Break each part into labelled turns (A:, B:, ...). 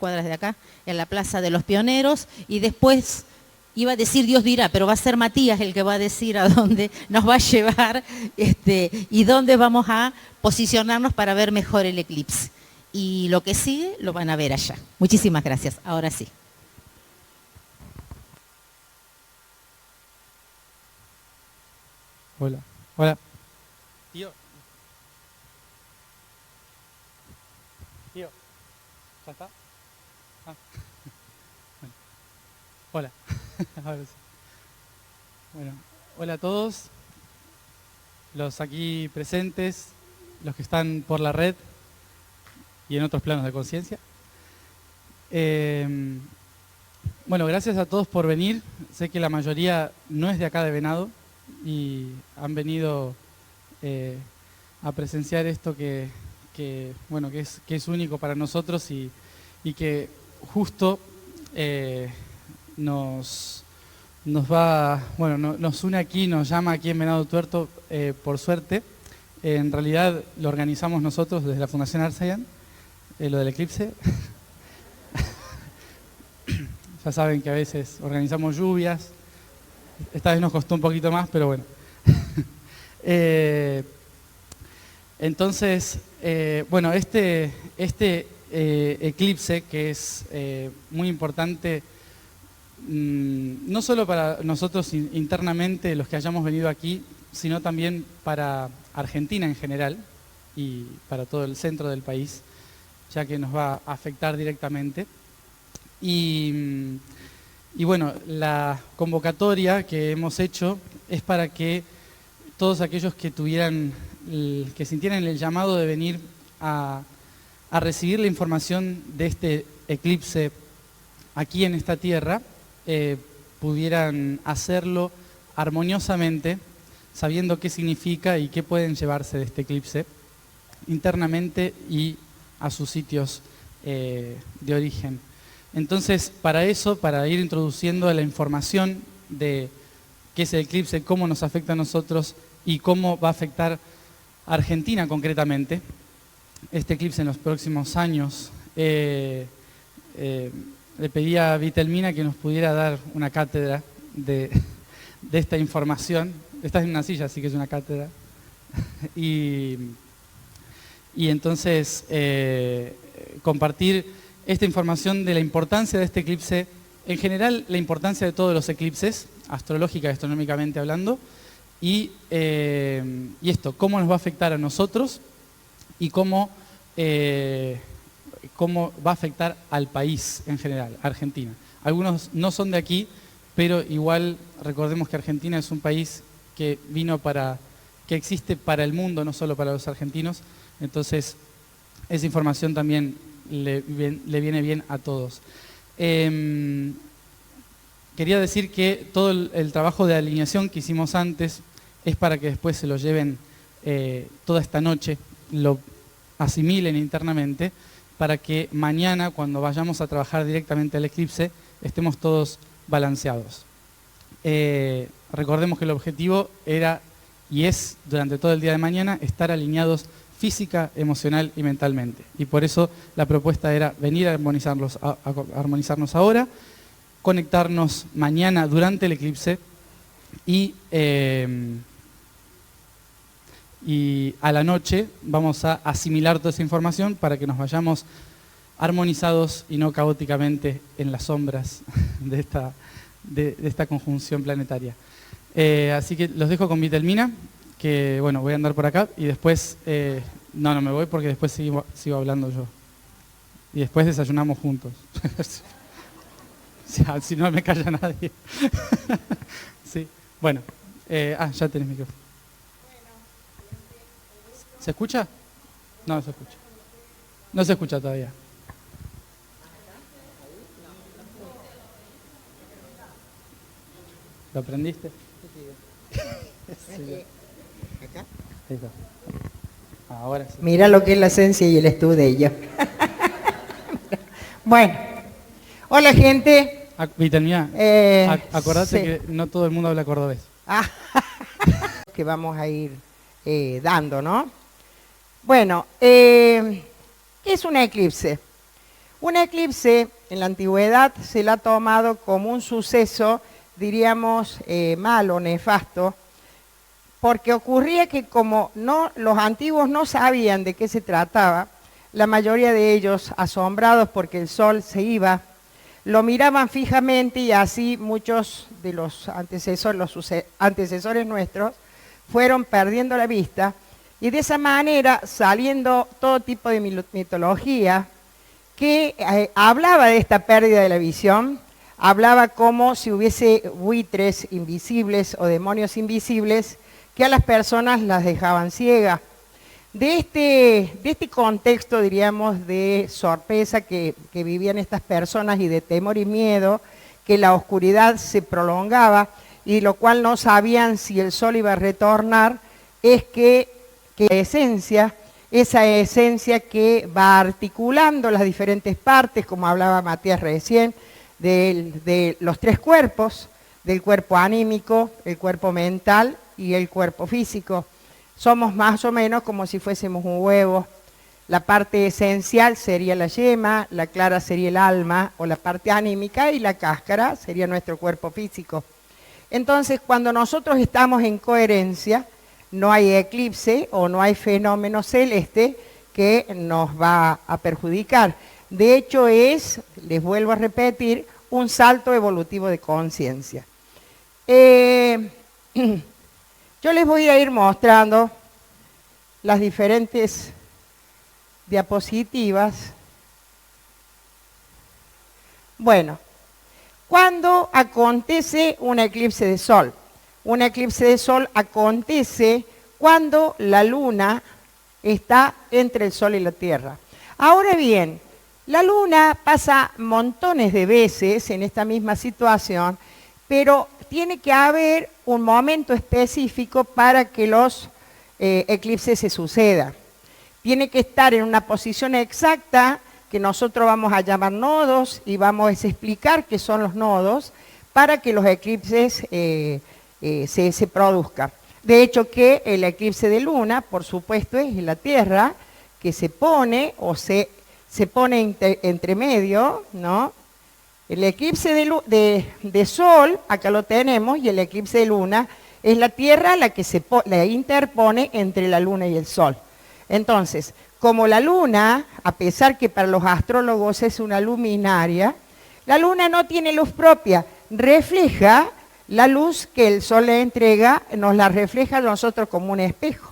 A: cuadras de acá, en la Plaza de los Pioneros, y después iba a decir Dios dirá, pero va a ser Matías el que va a decir a dónde nos va a llevar y dónde vamos a posicionarnos para ver mejor el eclipse. Y lo que sigue lo van a ver allá. Muchísimas gracias. Ahora sí.
B: Hola. Hola. Tío. Tío. ¿Ya está? Ah. Bueno. Hola. Ahora sí. Bueno, hola a todos, los aquí presentes, los que están por la red y en otros planos de conciencia. Bueno, gracias a todos por venir. Sé que la mayoría no es de acá de Venado y han venido a presenciar esto que es único para nosotros y que justo nos une aquí, nos llama aquí en Venado Tuerto, por suerte. En realidad lo organizamos nosotros desde la Fundación Arsayan, lo del eclipse. Ya saben que a veces organizamos lluvias, esta vez nos costó un poquito más, pero bueno. Entonces, este eclipse, que es muy importante, no solo para nosotros internamente, los que hayamos venido aquí, sino también para Argentina en general y para todo el centro del país, ya que nos va a afectar directamente. Y bueno, la convocatoria que hemos hecho es para que todos aquellos que sintieran el llamado de venir a recibir la información de este eclipse aquí en esta tierra, pudieran hacerlo armoniosamente, sabiendo qué significa y qué pueden llevarse de este eclipse internamente y a sus sitios de origen. Entonces, para eso, para ir introduciendo la información de qué es el eclipse, cómo nos afecta a nosotros y cómo va a afectar a Argentina concretamente, este eclipse en los próximos años, le pedí a Vitelmina que nos pudiera dar una cátedra de esta información. Estás en una silla, así que es una cátedra. Y entonces compartir esta información de la importancia de este eclipse, en general la importancia de todos los eclipses, astrológica y astronómicamente hablando, y esto, cómo nos va a afectar a nosotros y cómo va a afectar al país en general, Argentina. Algunos no son de aquí, pero igual recordemos que Argentina es un país que existe para el mundo, no solo para los argentinos. Entonces, esa información también le viene bien a todos. Quería decir que todo el trabajo de alineación que hicimos antes es para que después se lo lleven toda esta noche, lo asimilen internamente, para que mañana, cuando vayamos a trabajar directamente al eclipse, estemos todos balanceados. Recordemos que el objetivo era y es, durante todo el día de mañana, estar alineados física, emocional y mentalmente. Y por eso la propuesta era venir a armonizarnos ahora, conectarnos mañana durante el eclipse y a la noche vamos a asimilar toda esa información para que nos vayamos armonizados y no caóticamente en las sombras de esta conjunción planetaria. Así que los dejo con Vitelmina, que bueno, voy a andar por acá y después, no me voy porque después sigo hablando yo. Y después desayunamos juntos. Si no me calla nadie. Sí. Bueno, ya tenés micrófono. ¿Se escucha? No se escucha. No se escucha todavía. ¿Lo aprendiste? Sí.
C: ¿Acá?
B: Ahí está. Ahora sí.
C: Mira lo que es la esencia y el estudio. Bueno, hola gente.
B: Vitelmina, acordate
C: sí.
B: que no todo el mundo habla cordobés.
C: Que vamos a ir dando, ¿no? Bueno, ¿qué es un eclipse? Un eclipse en la antigüedad se le ha tomado como un suceso, diríamos, malo, nefasto, porque ocurría que como los antiguos no sabían de qué se trataba, la mayoría de ellos, asombrados porque el sol se iba, lo miraban fijamente y así muchos de los antecesores nuestros fueron perdiendo la vista y de esa manera saliendo todo tipo de mitología que hablaba de esta pérdida de la visión, hablaba como si hubiese buitres invisibles o demonios invisibles que a las personas las dejaban ciegas. De este contexto, diríamos, de sorpresa que vivían estas personas y de temor y miedo, que la oscuridad se prolongaba y lo cual no sabían si el sol iba a retornar, es que esa esencia que va articulando las diferentes partes, como hablaba Matías recién, de los tres cuerpos, del cuerpo anímico, el cuerpo mental y el cuerpo físico. Somos más o menos como si fuésemos un huevo. La parte esencial sería la yema, la clara sería el alma o la parte anímica y la cáscara sería nuestro cuerpo físico. Entonces, cuando nosotros estamos en coherencia, no hay eclipse o no hay fenómeno celeste que nos va a perjudicar. De hecho, les vuelvo a repetir, un salto evolutivo de conciencia. Yo les voy a ir mostrando las diferentes diapositivas. Bueno, ¿cuándo acontece un eclipse de sol? Un eclipse de sol acontece cuando la luna está entre el sol y la tierra. Ahora bien, la luna pasa montones de veces en esta misma situación, pero tiene que haber un momento específico para que los eclipses se sucedan. Tiene que estar en una posición exacta que nosotros vamos a llamar nodos y vamos a explicar qué son los nodos para que los eclipses se produzcan. De hecho que el eclipse de luna, por supuesto, es la Tierra que se pone o se pone entre medio, ¿no? El eclipse de sol, acá lo tenemos, y el eclipse de luna es la Tierra la que la interpone entre la luna y el sol. Entonces, como la luna, a pesar que para los astrólogos es una luminaria, la luna no tiene luz propia, refleja la luz que el sol le entrega, nos la refleja a nosotros como un espejo.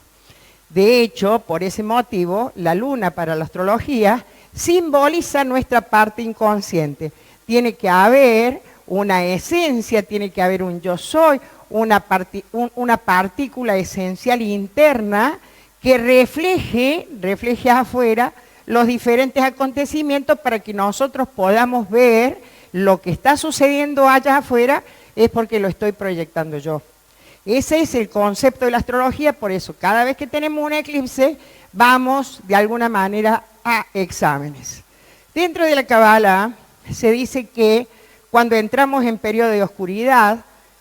C: De hecho, por ese motivo, la luna para la astrología simboliza nuestra parte inconsciente. Tiene que haber una esencia, tiene que haber un yo soy, una partícula esencial interna que refleje afuera los diferentes acontecimientos para que nosotros podamos ver lo que está sucediendo allá afuera es porque lo estoy proyectando yo. Ese es el concepto de la astrología, por eso cada vez que tenemos un eclipse vamos de alguna manera a exámenes. Dentro de la Cábala se dice que cuando entramos en periodo de oscuridad,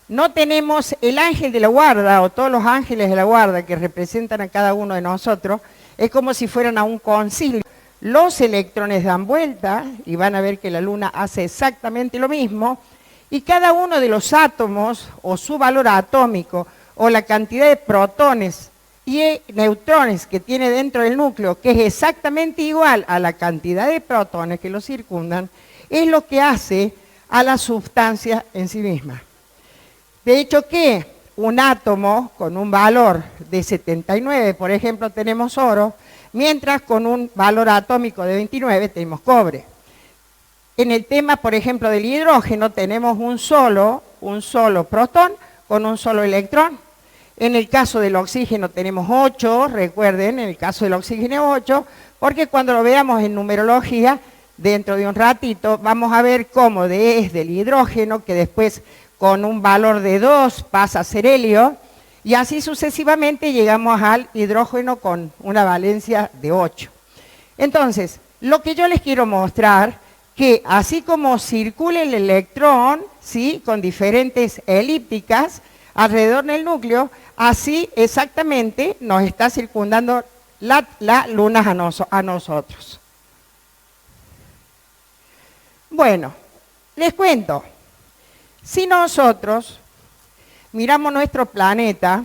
C: no tenemos el ángel de la guarda o todos los ángeles de la guarda que representan a cada uno de nosotros, es como si fueran a un concilio. Los electrones dan vuelta y van a ver que la luna hace exactamente lo mismo y cada uno de los átomos o su valor atómico o la cantidad de protones y neutrones que tiene dentro del núcleo, que es exactamente igual a la cantidad de protones que lo circundan, es lo que hace a la sustancia en sí misma. De hecho que un átomo con un valor de 79, por ejemplo, tenemos oro, mientras con un valor atómico de 29 tenemos cobre. En el tema, por ejemplo, del hidrógeno, tenemos un solo protón con un solo electrón. En el caso del oxígeno tenemos 8, recuerden, en el caso del oxígeno 8, porque cuando lo veamos en numerología, dentro de un ratito, vamos a ver cómo es del hidrógeno, que después con un valor de 2 pasa a ser helio, y así sucesivamente llegamos al hidrógeno con una valencia de 8. Entonces, lo que yo les quiero mostrar, que así como circula el electrón, ¿sí?, con diferentes elípticas alrededor del núcleo, así exactamente nos está circundando la luna a nosotros. Bueno, les cuento. Si nosotros miramos nuestro planeta,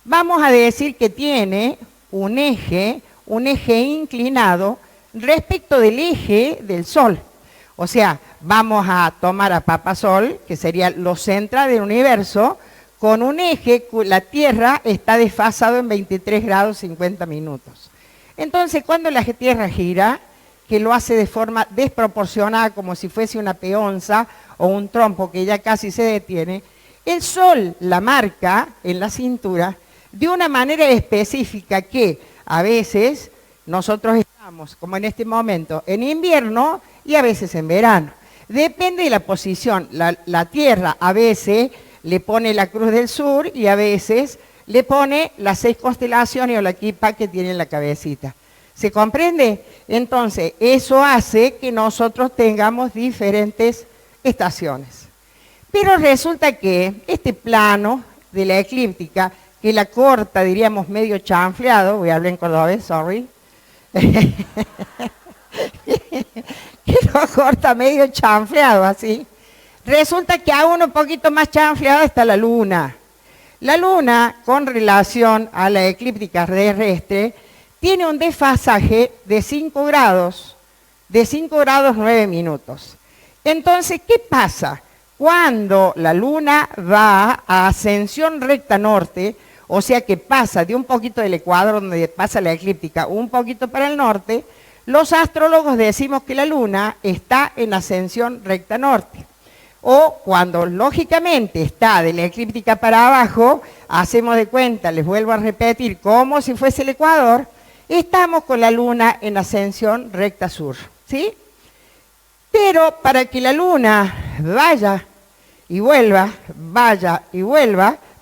C: vamos a decir que tiene un eje inclinado respecto del eje del Sol. O sea, vamos a tomar a Papa Sol, que sería lo central del universo, con un eje, la Tierra está desfasado en 23 grados 50 minutos. Entonces, cuando la Tierra gira, que lo hace de forma desproporcionada, como si fuese una peonza o un trompo que ya casi se detiene, el Sol la marca en la cintura de una manera específica que a veces nosotros estamos, como en este momento, en invierno y a veces en verano. Depende de la posición. La Tierra a veces le pone la Cruz del Sur y a veces le pone las 6 constelaciones o la equipa que tiene en la cabecita. ¿Se comprende? Entonces, eso hace que nosotros tengamos diferentes estaciones. Pero resulta que este plano de la eclíptica, que la corta, diríamos, medio chanfleado, voy a hablar en cordobés, sorry, que lo corta medio chanfleado así, resulta que aún un poquito más chanfleado está la Luna. La Luna, con relación a la eclíptica terrestre, tiene un desfasaje de 5 grados 9 minutos. Entonces, ¿qué pasa? Cuando la Luna va a ascensión recta norte, o sea que pasa de un poquito del ecuador donde pasa la eclíptica, un poquito para el norte, los astrólogos decimos que la Luna está en ascensión recta norte. O cuando lógicamente está de la eclíptica para abajo, hacemos de cuenta, les vuelvo a repetir, como si fuese el ecuador, estamos con la Luna en ascensión recta sur, ¿sí? Pero para que la Luna vaya y vuelva,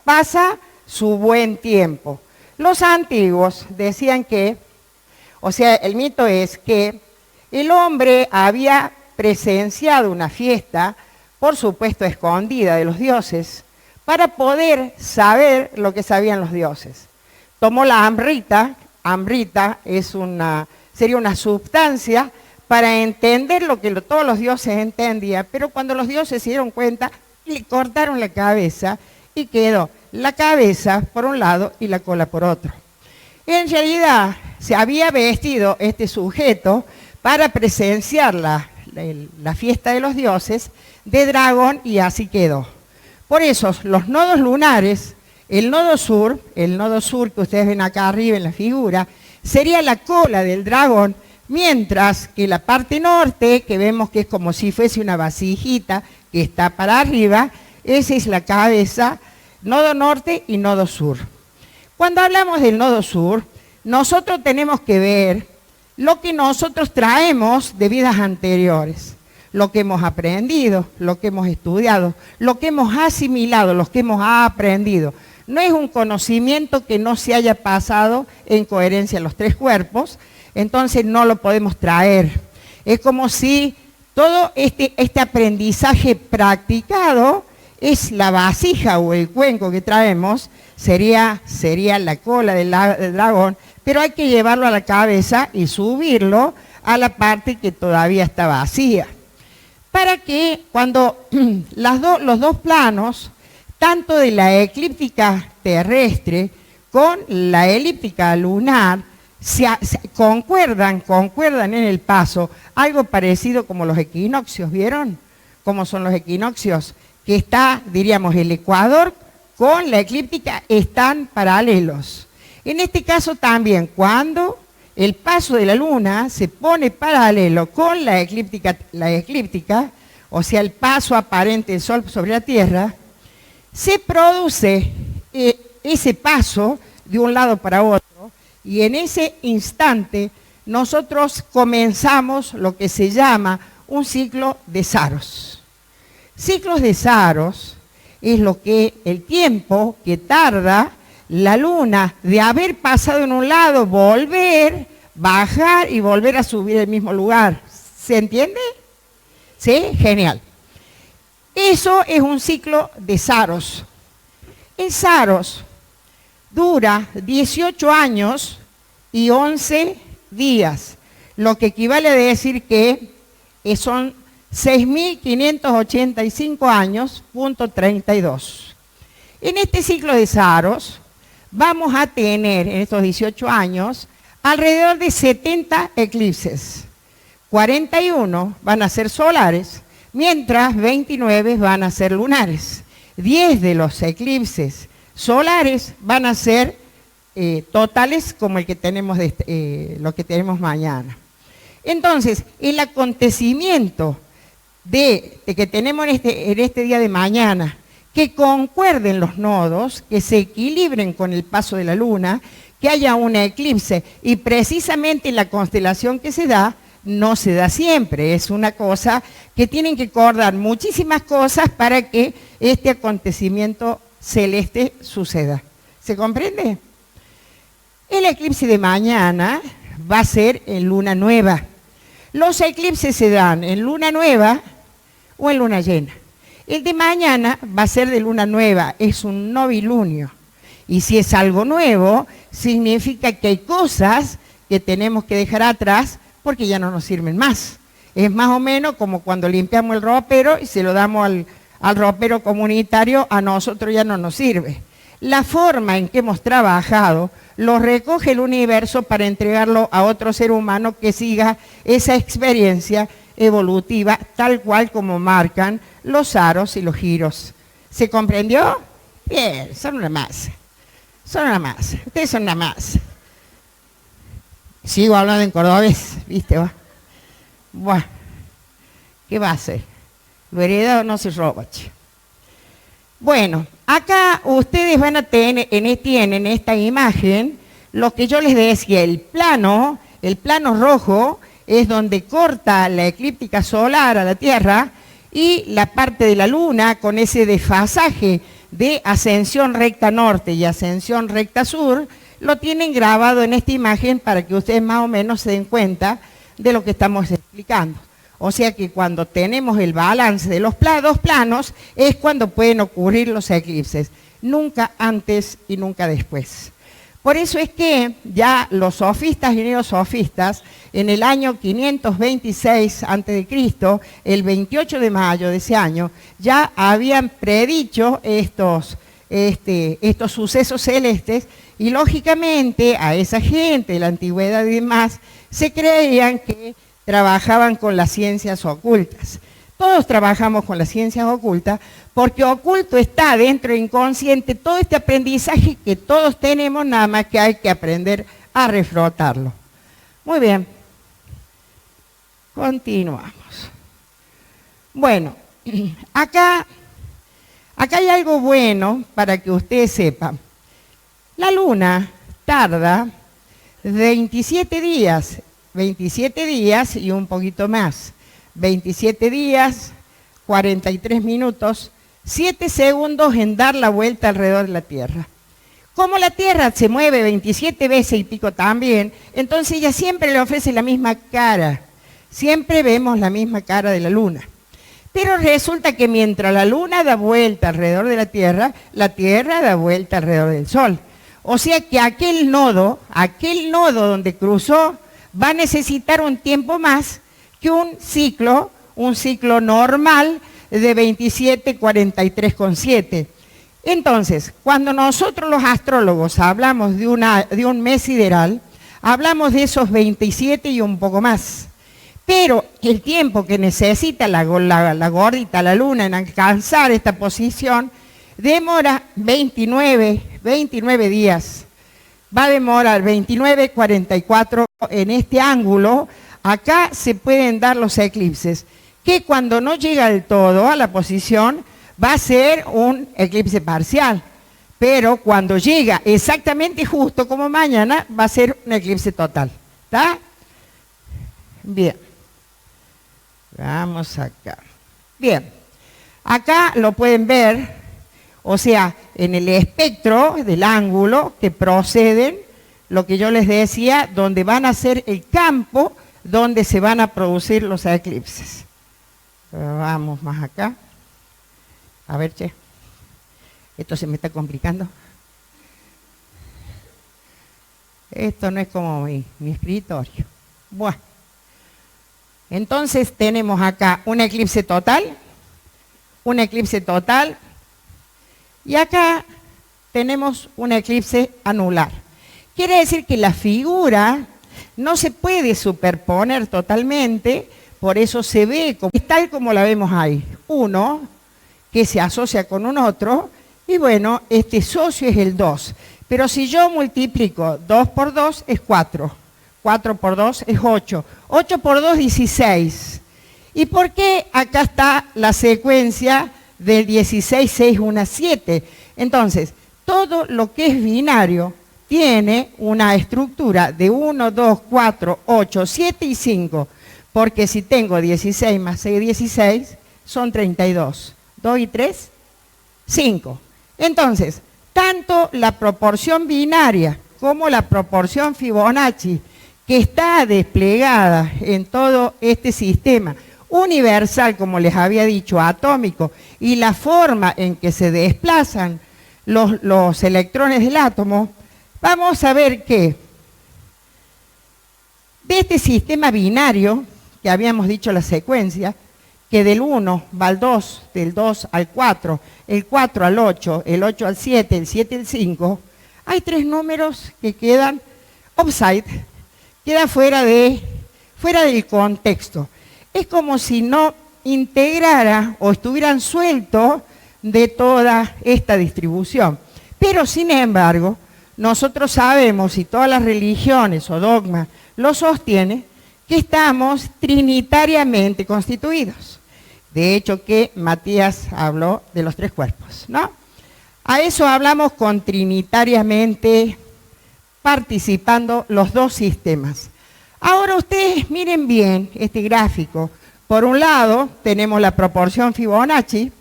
C: pasa su buen tiempo. Los antiguos decían que, o sea, el mito es que el hombre había presenciado una fiesta, por supuesto escondida de los dioses, para poder saber lo que sabían los dioses. Tomó la amrita sería una sustancia para entender lo que todos los dioses entendían, pero cuando los dioses se dieron cuenta, le cortaron la cabeza y quedó la cabeza por un lado y la cola por otro. En realidad, se había vestido este sujeto para presenciar la fiesta de los dioses de dragón y así quedó. Por eso, los nodos lunares, el nodo sur que ustedes ven acá arriba en la figura, sería la cola del dragón, mientras que la parte norte, que vemos que es como si fuese una vasijita que está para arriba, esa es la cabeza, nodo norte y nodo sur. Cuando hablamos del nodo sur, nosotros tenemos que ver lo que nosotros traemos de vidas anteriores, lo que hemos aprendido, lo que hemos estudiado, lo que hemos asimilado, lo que hemos aprendido. No es un conocimiento que no se haya pasado en coherencia en los 3 cuerpos, entonces no lo podemos traer. Es como si todo este aprendizaje practicado es la vasija o el cuenco que traemos, sería la cola del dragón, pero hay que llevarlo a la cabeza y subirlo a la parte que todavía está vacía. Para que cuando los dos planos, tanto de la eclíptica terrestre con la elíptica lunar, concuerdan en el paso, algo parecido como los equinoccios, ¿vieron? ¿Cómo son los equinoccios? Que está, diríamos, el ecuador con la eclíptica están paralelos. En este caso también, cuando el paso de la Luna se pone paralelo con la eclíptica, o sea, el paso aparente del Sol sobre la Tierra, se produce ese paso de un lado para otro, y en ese instante nosotros comenzamos lo que se llama un ciclo de Saros. Ciclos de Saros es el tiempo que tarda la Luna de haber pasado en un lado, volver, bajar y volver a subir al mismo lugar. ¿Se entiende? ¿Sí? Genial. Eso es un ciclo de Saros. El Saros dura 18 años y 11 días, lo que equivale a decir que son 6.585 años, punto 32. En este ciclo de Saros vamos a tener en estos 18 años alrededor de 70 eclipses. 41 van a ser solares, mientras 29 van a ser lunares. 10 de los eclipses solares van a ser totales como el que tenemos lo que tenemos mañana. Entonces, el acontecimiento de que tenemos en este día de mañana, que concuerden los nodos, que se equilibren con el paso de la luna, que haya un eclipse, y precisamente la constelación que se da, no se da siempre, es una cosa que tienen que acordar muchísimas cosas para que este acontecimiento celeste suceda. ¿Se comprende? El eclipse de mañana va a ser en luna nueva. Los eclipses se dan en luna nueva o en luna llena. El de mañana va a ser de luna nueva, es un novilunio. Y si es algo nuevo, significa que hay cosas que tenemos que dejar atrás porque ya no nos sirven más. Es más o menos como cuando limpiamos el ropero y se lo damos al ropero comunitario, a nosotros ya no nos sirve. La forma en que hemos trabajado lo recoge el universo para entregarlo a otro ser humano que siga esa experiencia evolutiva tal cual como marcan los aros y los giros. ¿Se comprendió? Bien, son una masa. Son una masa. Ustedes son una masa. Sigo hablando en cordobés, ¿viste? Bueno, ¿qué va a hacer? Lo heredado no se roba, che. Bueno, acá ustedes van a tener, tienen esta imagen, lo que yo les decía, el plano rojo es donde corta la eclíptica solar a la Tierra y la parte de la Luna con ese desfasaje de ascensión recta norte y ascensión recta sur, lo tienen grabado en esta imagen para que ustedes más o menos se den cuenta de lo que estamos explicando. O sea que cuando tenemos el balance de los dos planos es cuando pueden ocurrir los eclipses, nunca antes y nunca después. Por eso es que ya los sofistas y neosofistas, en el año 526 a.C., el 28 de mayo de ese año, ya habían predicho estos sucesos celestes y lógicamente a esa gente de la antigüedad y demás se creían que trabajaban con las ciencias ocultas. Todos trabajamos con las ciencias ocultas porque oculto está dentro del inconsciente todo este aprendizaje que todos tenemos, nada más que hay que aprender a reflotarlo. Muy bien, continuamos. Bueno, acá hay algo bueno para que ustedes sepan. La luna tarda 27 días y un poquito más. 27 días, 43 minutos, 7 segundos en dar la vuelta alrededor de la Tierra. Como la Tierra se mueve 27 veces y pico también, entonces ella siempre le ofrece la misma cara. Siempre vemos la misma cara de la luna. Pero resulta que mientras la luna da vuelta alrededor de la Tierra da vuelta alrededor del Sol. O sea que aquel nodo donde cruzó, va a necesitar un tiempo más que un ciclo normal de 27,43,7. Entonces, cuando nosotros los astrólogos hablamos de un mes sideral, hablamos de esos 27 y un poco más. Pero el tiempo que necesita la gordita, la luna, en alcanzar esta posición, demora 29 días. Va a demorar 29,44 en este ángulo. Acá se pueden dar los eclipses, que cuando no llega del todo a la posición, va a ser un eclipse parcial. Pero cuando llega exactamente justo como mañana, va a ser un eclipse total. ¿Está? Bien. Vamos acá. Bien. Acá lo pueden ver, o sea, en el espectro del ángulo que proceden, lo que yo les decía, donde van a ser el campo donde se van a producir los eclipses. Vamos más acá. A ver, che. Esto se me está complicando. Esto no es como mi escritorio. Bueno. Entonces tenemos acá un eclipse total, y acá tenemos un eclipse anular. Quiere decir que la figura no se puede superponer totalmente, por eso se ve tal como la vemos ahí. Uno que se asocia con un otro, y bueno, este socio es el 2. Pero si yo multiplico 2 por 2 es 4, 4 por 2 es 8, 8 por 2 16. ¿Y por qué acá está la secuencia del 16, 6, 1, 7? Entonces, todo lo que es binario tiene una estructura de 1, 2, 4, 8, 7 y 5. Porque si tengo 16 más 6, 16, son 32. 2 y 3, 5. Entonces, tanto la proporción binaria como la proporción Fibonacci, que está desplegada en todo este sistema universal, como les había dicho, atómico, y la forma en que se desplazan los electrones del átomo, vamos a ver que de este sistema binario, que habíamos dicho la secuencia, que del 1 va al 2, del 2 al 4, el 4 al 8, el 8 al 7, el 7 al 5, hay 3 números que quedan offside, queda fuera del contexto. Es como si no integrara o estuvieran sueltos de toda esta distribución. Pero sin embargo, nosotros sabemos, y todas las religiones o dogmas lo sostienen, que estamos trinitariamente constituidos. De hecho, que Matías habló de los 3 cuerpos, ¿no? A eso hablamos con trinitariamente participando los 2 sistemas. Ahora ustedes miren bien este gráfico. Por un lado, tenemos la proporción Fibonacci.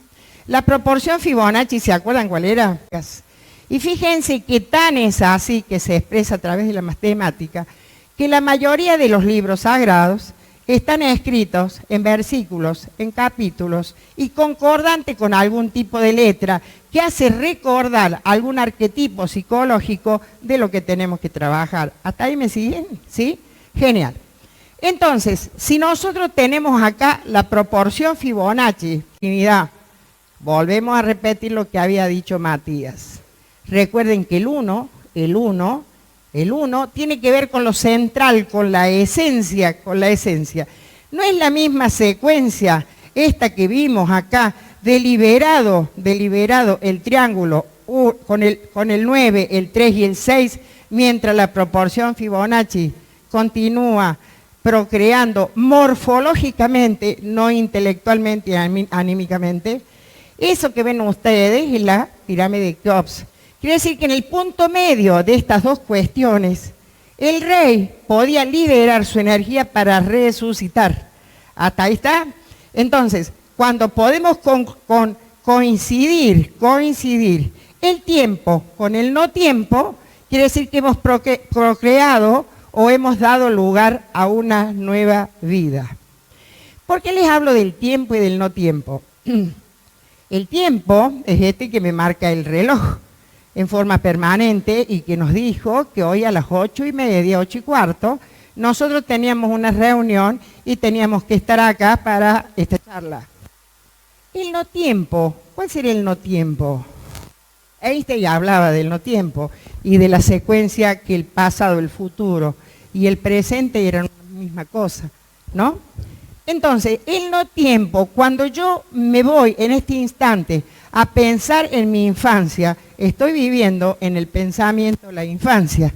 C: La proporción Fibonacci, ¿se acuerdan cuál era? Y fíjense que tan es así que se expresa a través de la matemática, que la mayoría de los libros sagrados están escritos en versículos, en capítulos, y concordante con algún tipo de letra que hace recordar algún arquetipo psicológico de lo que tenemos que trabajar. ¿Hasta ahí me siguen? ¿Sí? Genial. Entonces, si nosotros tenemos acá la proporción Fibonacci, volvemos a repetir lo que había dicho Matías. Recuerden que el 1 tiene que ver con lo central, con la esencia. No es la misma secuencia esta que vimos acá, deliberado el triángulo con el 9, el 3 y el 6, mientras la proporción Fibonacci continúa procreando morfológicamente, no intelectualmente y anímicamente. Eso que ven ustedes es la pirámide de Keops. Quiere decir que en el punto medio de estas 2 cuestiones, el rey podía liberar su energía para resucitar. ¿Hasta ahí está? Entonces, cuando podemos coincidir el tiempo con el no tiempo, quiere decir que hemos procreado o hemos dado lugar a una nueva vida. ¿Por qué les hablo del tiempo y del no tiempo? El tiempo es este que me marca el reloj en forma permanente y que nos dijo que hoy a las 8:30, 8:15, nosotros teníamos una reunión y teníamos que estar acá para esta charla. El no tiempo, ¿cuál sería el no tiempo? Einstein ya hablaba del no tiempo y de la secuencia que el pasado, el futuro y el presente eran la misma cosa, ¿no? Entonces, el no tiempo, cuando yo me voy en este instante a pensar en mi infancia, estoy viviendo en el pensamiento de la infancia.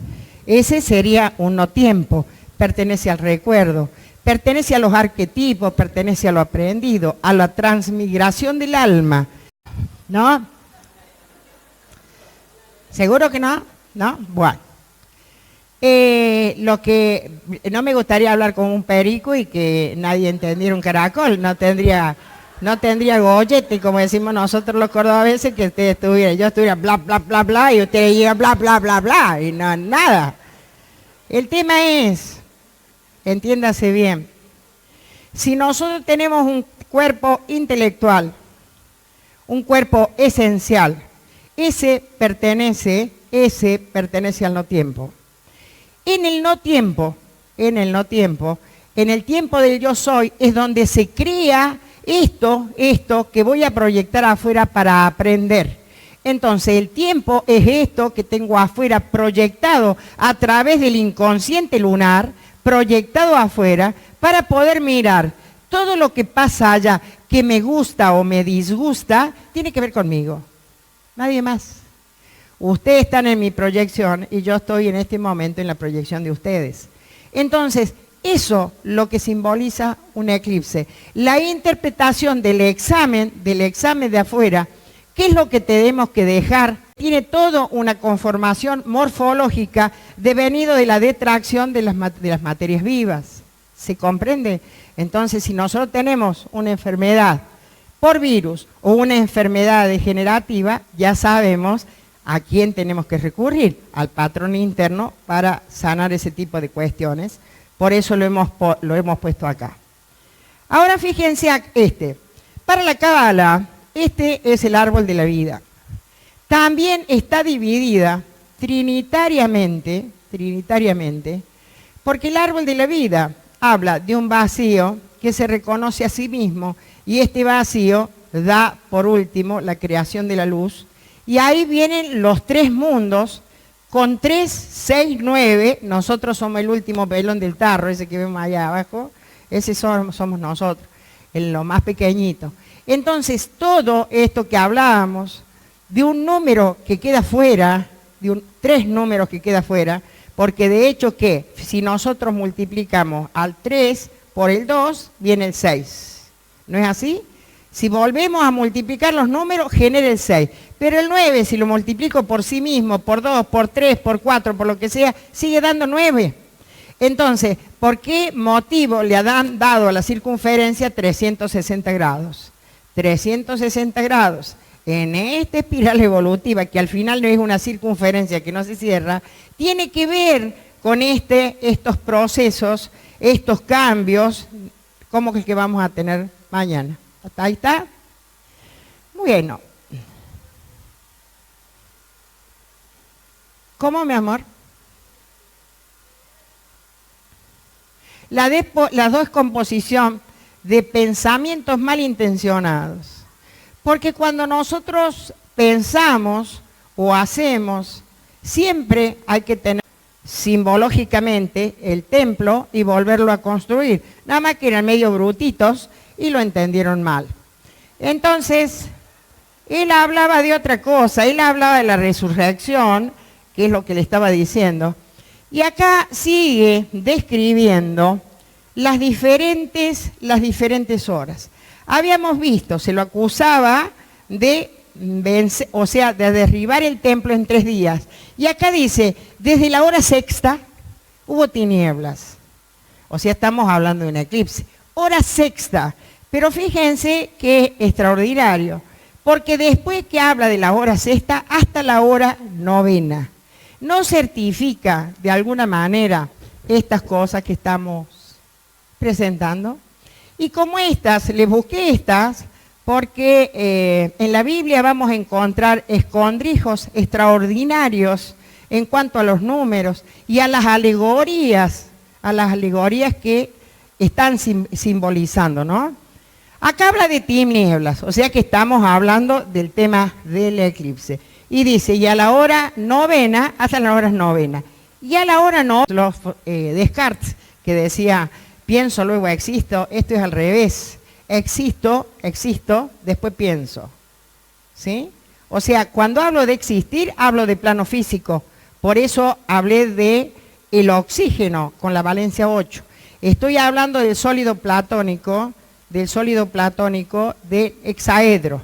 C: Ese sería un no tiempo, pertenece al recuerdo, pertenece a los arquetipos, pertenece a lo aprendido, a la transmigración del alma, ¿no? ¿Seguro que no? ¿No? Bueno. Lo que no me gustaría hablar con un perico y que nadie entendiera un caracol, no tendría gollete, como decimos nosotros los cordobeses, que yo estuviera bla, bla, bla, bla, y ustedes digan bla, bla, bla, bla, y no, nada. El tema es, entiéndase bien, si nosotros tenemos un cuerpo intelectual, un cuerpo esencial, ese pertenece al no tiempo. En el no tiempo, en el tiempo del yo soy, es donde se crea esto que voy a proyectar afuera para aprender. Entonces, el tiempo es esto que tengo afuera proyectado a través del inconsciente lunar, proyectado afuera, para poder mirar todo lo que pasa allá, que me gusta o me disgusta, tiene que ver conmigo. Nadie más. Ustedes están en mi proyección y yo estoy en este momento en la proyección de ustedes. Entonces, eso lo que simboliza un eclipse. La interpretación del examen de afuera, ¿qué es lo que tenemos que dejar? Tiene toda una conformación morfológica devenido de la detracción de las materias vivas. ¿Se comprende? Entonces, si nosotros tenemos una enfermedad por virus o una enfermedad degenerativa, ya sabemos a quién tenemos que recurrir, al patrón interno para sanar ese tipo de cuestiones. Por eso lo hemos puesto acá. Ahora fíjense para la Cábala, este es el árbol de la vida. También está dividida trinitariamente, porque el árbol de la vida habla de un vacío que se reconoce a sí mismo, y este vacío da, por último, la creación de la luz. Y ahí vienen los tres mundos, con 3, 6, 9, nosotros somos el último pelón del tarro, ese que vemos allá abajo, ese somos nosotros, lo más pequeñito. Entonces, todo esto que hablábamos, de un número que queda fuera, tres números que queda fuera, porque de hecho que si nosotros multiplicamos al 3 por el 2, viene el 6. ¿No es así? Si volvemos a multiplicar los números, genera el 6. Pero el 9, si lo multiplico por sí mismo, por 2, por 3, por 4, por lo que sea, sigue dando 9. Entonces, ¿por qué motivo le han dado a la circunferencia 360 grados? 360 grados. En esta espiral evolutiva, que al final no es una circunferencia que no se cierra, tiene que ver con estos procesos, estos cambios, como que vamos a tener mañana. ¿Hasta ahí está? Bueno. ¿Cómo, mi amor? La descomposición de pensamientos malintencionados. Porque cuando nosotros pensamos o hacemos, siempre hay que tener simbológicamente el templo y volverlo a construir. Nada más que eran medio brutitos y lo entendieron mal. Entonces, él hablaba de otra cosa, él hablaba de la resurrección, que es lo que le estaba diciendo. Y acá sigue describiendo las diferentes horas. Habíamos visto, se lo acusaba de vencer, o sea, de derribar el templo en 3 días. Y acá dice, desde la hora sexta hubo tinieblas. O sea, estamos hablando de un eclipse. Hora sexta. Pero fíjense qué extraordinario. Porque después que habla de la hora sexta hasta la hora novena, no certifica de alguna manera estas cosas que estamos presentando. Y como les busqué estas, porque en la Biblia vamos a encontrar escondrijos extraordinarios en cuanto a los números y a las alegorías que están simbolizando, ¿no? Acá habla de tinieblas, o sea que estamos hablando del tema del eclipse. Y dice, y a la hora novena, hasta las horas novena. Y a la hora no, los Descartes, que decía, pienso, luego existo, esto es al revés. Existo, después pienso. ¿Sí? O sea, cuando hablo de existir, hablo de plano físico. Por eso hablé de el oxígeno con la valencia 8. Estoy hablando del sólido platónico, del hexaedro.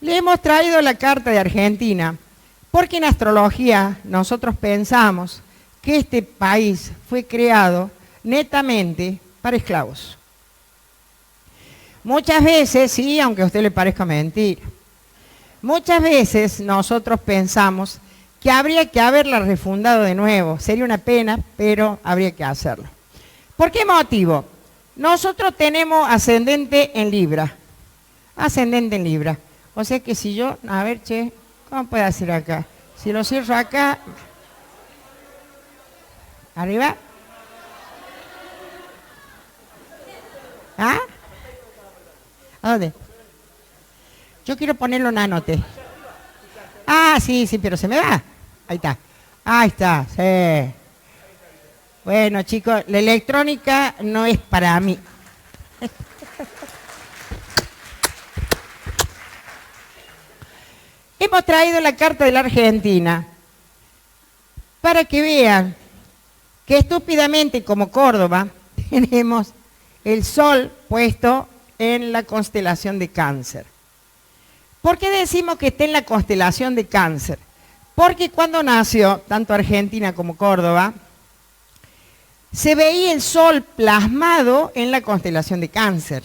C: Le hemos traído la carta de Argentina, porque en astrología nosotros pensamos que este país fue creado netamente para esclavos. Muchas veces, sí, aunque a usted le parezca mentira, muchas veces nosotros pensamos que habría que haberla refundado de nuevo. Sería una pena, pero habría que hacerlo. ¿Por qué motivo? Nosotros tenemos ascendente en Libra. Ascendente en Libra. O sea que si yo, a ver, ¿cómo puedo hacer acá? Si lo cierro acá, arriba, ¿Ah? ¿A dónde? Yo quiero ponerlo en anote. Ah, sí, sí, pero se me va. Ahí está. Ahí está, sí. Bueno, chicos, la electrónica no es para mí. Hemos traído la carta de la Argentina para que vean que estúpidamente, como Córdoba, tenemos el sol puesto en la constelación de Cáncer. ¿Por qué decimos que está en la constelación de Cáncer? Porque cuando nació, tanto Argentina como Córdoba, se veía el sol plasmado en la constelación de Cáncer.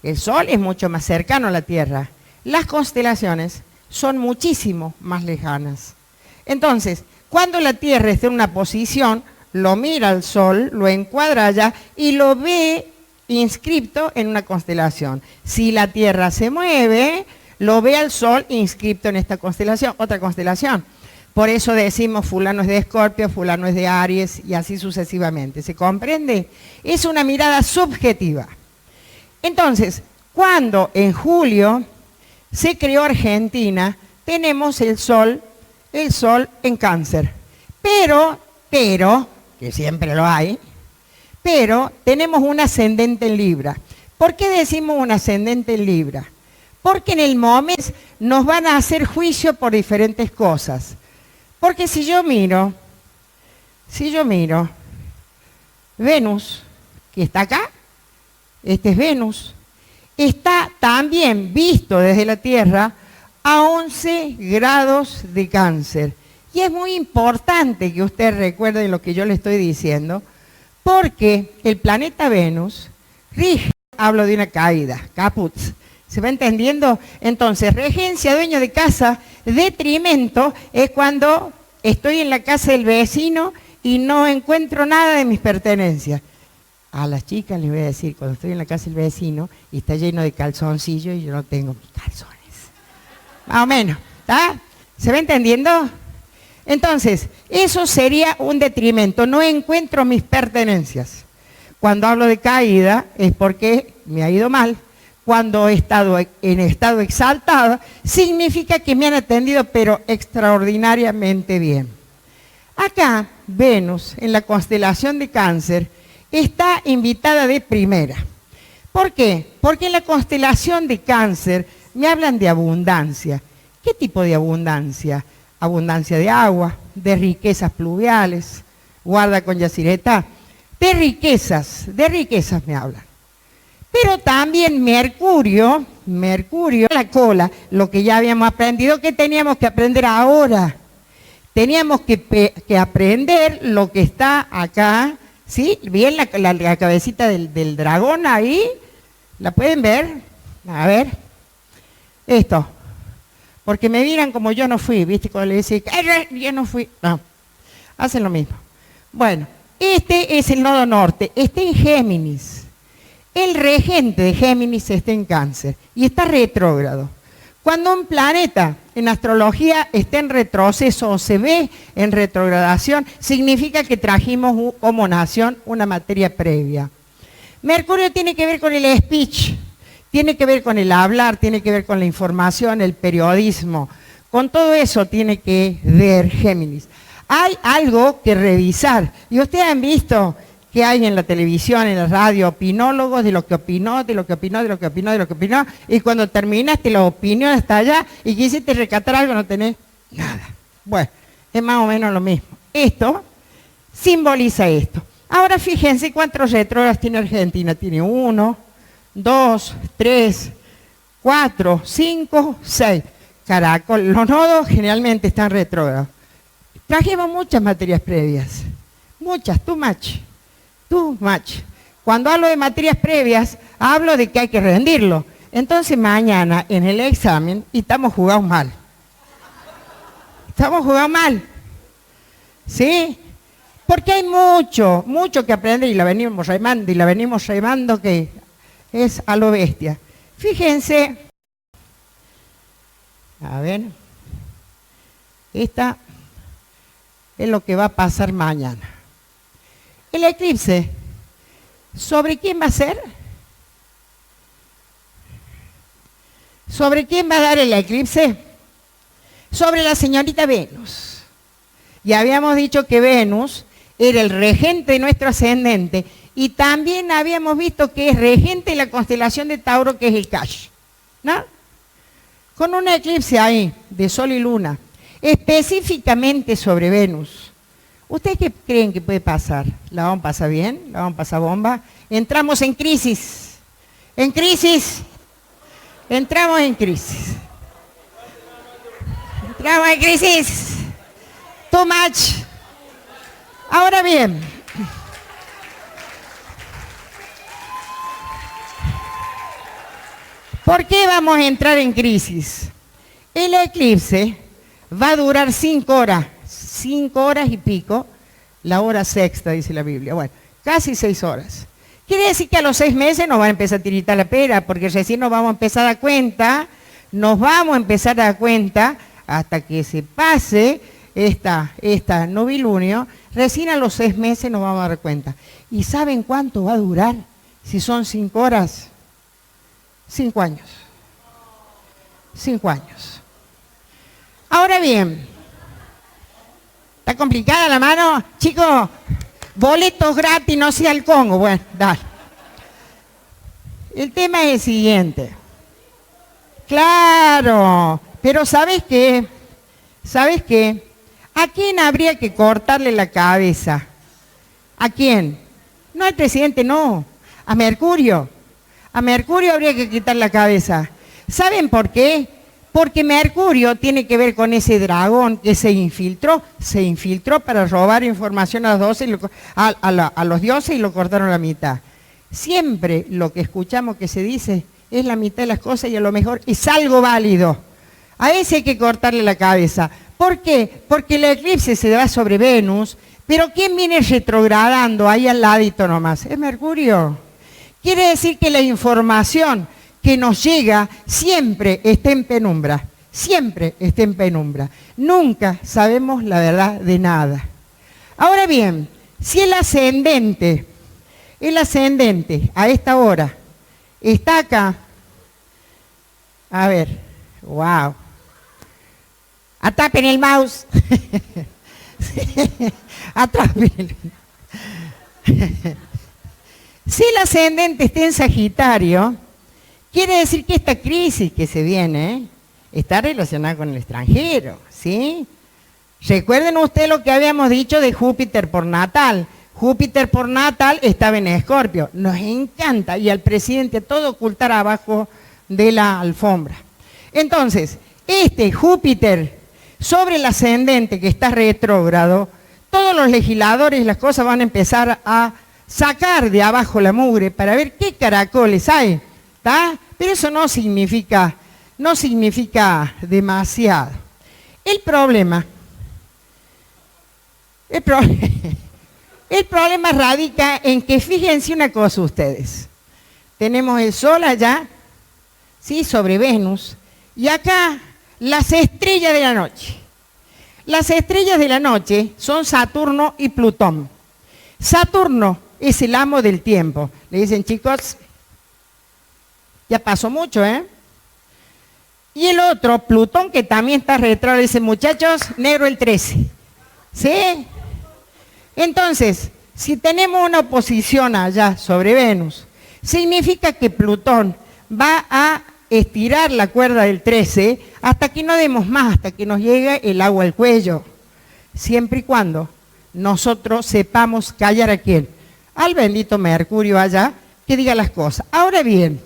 C: El sol es mucho más cercano a la Tierra. Las constelaciones son muchísimo más lejanas. Entonces, cuando la Tierra está en una posición, lo mira al sol, lo encuadra allá y lo ve inscripto en una constelación. Si la Tierra se mueve, lo ve al sol inscripto en esta constelación, otra constelación. Por eso decimos fulano es de Escorpio, fulano es de Aries y así sucesivamente. ¿Se comprende? Es una mirada subjetiva. Entonces, cuando en julio se creó Argentina, tenemos el sol en Cáncer. Pero, que siempre lo hay, pero tenemos un ascendente en Libra. ¿Por qué decimos un ascendente en Libra? Porque en el momento nos van a hacer juicio por diferentes cosas. Porque si yo miro Venus, que está acá, este es Venus, está también visto desde la Tierra a 11 grados de Cáncer. Y es muy importante que usted recuerde lo que yo le estoy diciendo, porque el planeta Venus rige, hablo de una caída, caput. ¿Se va entendiendo? Entonces, regencia, dueño de casa, detrimento, es cuando estoy en la casa del vecino y no encuentro nada de mis pertenencias. A las chicas les voy a decir, cuando estoy en la casa del vecino y está lleno de calzoncillos y yo no tengo mis calzones. Más o menos, ¿está? ¿Se va entendiendo? Entonces, eso sería un detrimento, no encuentro mis pertenencias. Cuando hablo de caída es porque me ha ido mal. Cuando he estado en estado exaltado, significa que me han atendido, pero extraordinariamente bien. Acá, Venus, en la constelación de Cáncer, está invitada de primera. ¿Por qué? Porque en la constelación de Cáncer me hablan de abundancia. ¿Qué tipo de abundancia? Abundancia de agua, de riquezas pluviales, guarda con Yacyretá, de riquezas me hablan. Pero también Mercurio, la cola, lo que ya habíamos aprendido, que teníamos que aprender ahora. Teníamos que aprender lo que está acá, ¿sí? ¿Bien la cabecita del dragón ahí? ¿La pueden ver? A ver. Esto. Porque me miran como yo no fui, ¿viste? Cuando le decía, yo no fui. No, hacen lo mismo. Bueno, este es el nodo norte, está en Géminis. El regente de Géminis está en Cáncer y está retrógrado. Cuando un planeta en astrología está en retroceso o se ve en retrogradación, significa que trajimos como nación una materia previa. Mercurio tiene que ver con el speech, tiene que ver con el hablar, tiene que ver con la información, el periodismo. Con todo eso tiene que ver Géminis. Hay algo que revisar. Y ustedes han visto que hay en la televisión, en la radio, opinólogos de lo que opinó, de lo que opinó, de lo que opinó, de lo que opinó, y cuando terminaste la opinión hasta allá y quisiste rescatar algo, no tenés nada. Bueno, es más o menos lo mismo. Esto simboliza esto. Ahora fíjense cuántos retrógrados tiene Argentina. Tiene 1, 2, 3, 4, 5, 6. Caracol, los nodos generalmente están retrógrados. Trajimos muchas materias previas. Muchas, too much. Cuando hablo de materias previas, hablo de que hay que rendirlo. Entonces mañana en el examen, y estamos jugando mal. ¿Sí? Porque hay mucho que aprender y la venimos remando que es a lo bestia. Fíjense, a ver, esta es lo que va a pasar mañana. El eclipse, ¿sobre quién va a ser? ¿Sobre quién va a dar el eclipse? Sobre la señorita Venus. Y habíamos dicho que Venus era el regente de nuestro ascendente y también habíamos visto que es regente de la constelación de Tauro, que es el Cash, ¿no? Con un eclipse ahí de Sol y Luna, específicamente sobre Venus. ¿Ustedes qué creen que puede pasar? ¿La vamos a pasar bien? ¿La vamos a pasar bomba? Entramos en crisis. ¿En crisis? Entramos en crisis. Entramos en crisis. Too much. Ahora bien, ¿por qué vamos a entrar en crisis? El eclipse va a durar 5 horas. 5 horas y pico, la hora sexta, dice la Biblia. Bueno, casi 6 horas. Quiere decir que a los 6 meses nos va a empezar a tiritar la pera, porque recién nos vamos a empezar a dar cuenta, hasta que se pase esta novilunio, recién a los 6 meses nos vamos a dar cuenta. ¿Y saben cuánto va a durar? Si son 5 horas, 5 años. 5 años. Ahora bien, ¿está complicada la mano? Chicos, boletos gratis, no sea el Congo. Bueno, dale. El tema es el siguiente. Claro, pero ¿sabes qué? ¿Sabes qué? ¿A quién habría que cortarle la cabeza? ¿A quién? No al presidente, no. A Mercurio. A Mercurio habría que quitar la cabeza. ¿Saben por qué? Porque Mercurio tiene que ver con ese dragón que se infiltró para robar información a los dioses y lo cortaron a la mitad. Siempre lo que escuchamos que se dice es la mitad de las cosas y a lo mejor es algo válido. A ese hay que cortarle la cabeza. ¿Por qué? Porque el eclipse se da sobre Venus, pero ¿quién viene retrogradando ahí al ladito nomás? Es Mercurio. Quiere decir que la información que nos llega siempre está en penumbra, siempre está en penumbra. Nunca sabemos la verdad de nada. Ahora bien, si el ascendente a esta hora está acá, a ver, wow, atrapen el mouse, atrapen el... Si el ascendente está en Sagitario, quiere decir que esta crisis que se viene está relacionada con el extranjero, ¿sí? Recuerden ustedes lo que habíamos dicho de Júpiter por natal. Júpiter por natal estaba en Escorpio. Nos encanta, y al presidente todo ocultar abajo de la alfombra. Entonces, este Júpiter sobre el ascendente que está retrógrado, todos los legisladores, las cosas van a empezar a sacar de abajo la mugre para ver qué caracoles hay, ¿está? Pero eso no significa demasiado. El problema radica en que fíjense una cosa ustedes. Tenemos el Sol allá, ¿sí? Sobre Venus, y acá las estrellas de la noche. Las estrellas de la noche son Saturno y Plutón. Saturno es el amo del tiempo. Le dicen, chicos, ya pasó mucho, ¿eh? Y el otro, Plutón, que también está retrógrado, le dice, muchachos, negro el 13. ¿Sí? Entonces, si tenemos una oposición allá sobre Venus, significa que Plutón va a estirar la cuerda del 13 hasta que no demos más, hasta que nos llegue el agua al cuello. Siempre y cuando nosotros sepamos callar a quién. Al bendito Mercurio allá, que diga las cosas. Ahora bien,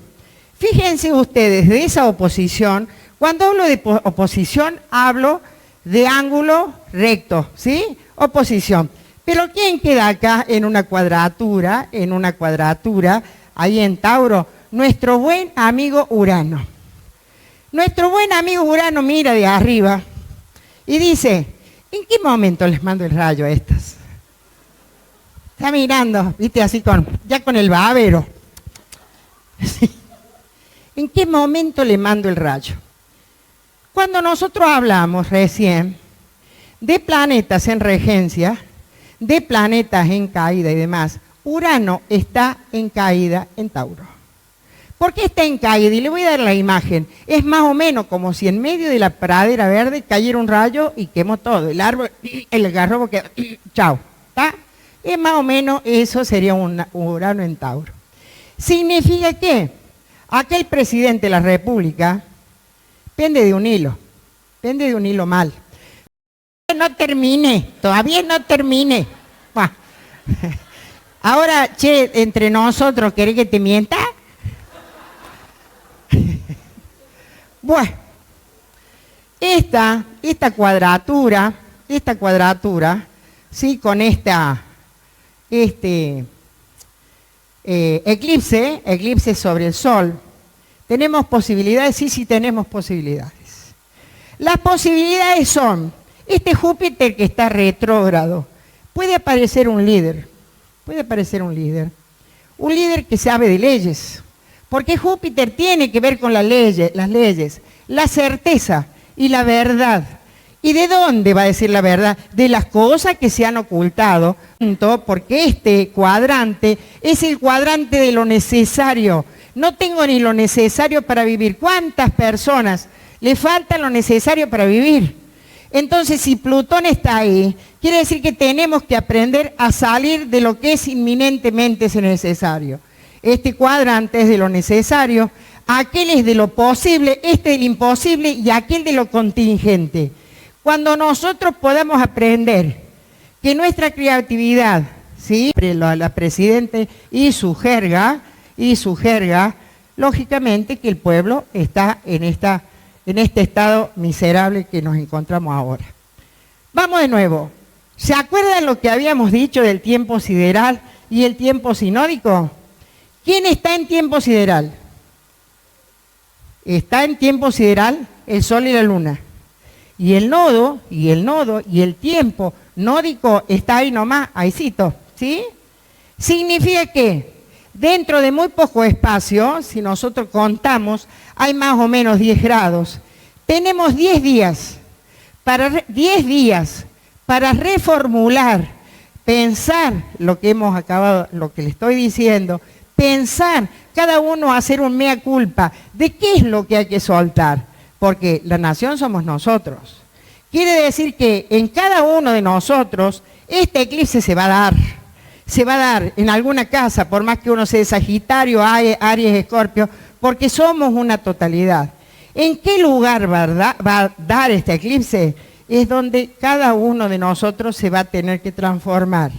C: fíjense ustedes de esa oposición, cuando hablo de oposición, hablo de ángulo recto, ¿sí? Oposición. Pero ¿quién queda acá en una cuadratura, ahí en Tauro? Nuestro buen amigo Urano. Nuestro buen amigo Urano mira de arriba y dice, ¿en qué momento les mando el rayo a estas? Está mirando, viste, así ya con el babero. ¿En qué momento le mando el rayo? Cuando nosotros hablamos recién de planetas en regencia, de planetas en caída y demás, Urano está en caída en Tauro. ¿Por qué está en caída? Y le voy a dar la imagen. Es más o menos como si en medio de la pradera verde cayera un rayo y quemó todo. El árbol, el algarrobo quedó, chao. ¿Está? Es más o menos eso sería un Urano en Tauro. ¿Significa qué? Aquel presidente de la República pende de un hilo mal. Todavía no termine. Buah. Ahora, che, entre nosotros, ¿querés que te mienta? Bueno, esta cuadratura, ¿sí? Con eclipse sobre el Sol, ¿tenemos posibilidades? Sí, tenemos posibilidades. Las posibilidades son, este Júpiter que está retrógrado, puede aparecer un líder que sabe de leyes, porque Júpiter tiene que ver con las leyes, la certeza y la verdad. ¿Y de dónde va a decir la verdad? De las cosas que se han ocultado, porque este cuadrante es el cuadrante de lo necesario. No tengo ni lo necesario para vivir. ¿Cuántas personas le falta lo necesario para vivir? Entonces, si Plutón está ahí, quiere decir que tenemos que aprender a salir de lo que es inminentemente necesario. Este cuadrante es de lo necesario, aquel es de lo posible, este del imposible y aquel de lo contingente. Cuando nosotros podamos aprender que nuestra creatividad, ¿sí? La Presidente y su jerga, lógicamente que el pueblo está en este estado miserable que nos encontramos ahora. Vamos de nuevo. ¿Se acuerdan lo que habíamos dicho del tiempo sideral y el tiempo sinódico? ¿Quién está en tiempo sideral? Está en tiempo sideral el Sol y la Luna. Y el nodo y el tiempo nódico está ahí nomás, ahícito, ¿sí? Significa que dentro de muy poco espacio, si nosotros contamos, hay más o menos 10 grados. Tenemos 10 días para reformular, pensar lo que hemos acabado, lo que le estoy diciendo, pensar, cada uno hacer un mea culpa de qué es lo que hay que soltar, porque la nación somos nosotros. Quiere decir que en cada uno de nosotros este eclipse se va a dar en alguna casa, por más que uno sea Sagitario, Aries, Escorpio, porque somos una totalidad. ¿En qué lugar va a dar este eclipse? Es donde cada uno de nosotros se va a tener que transformar.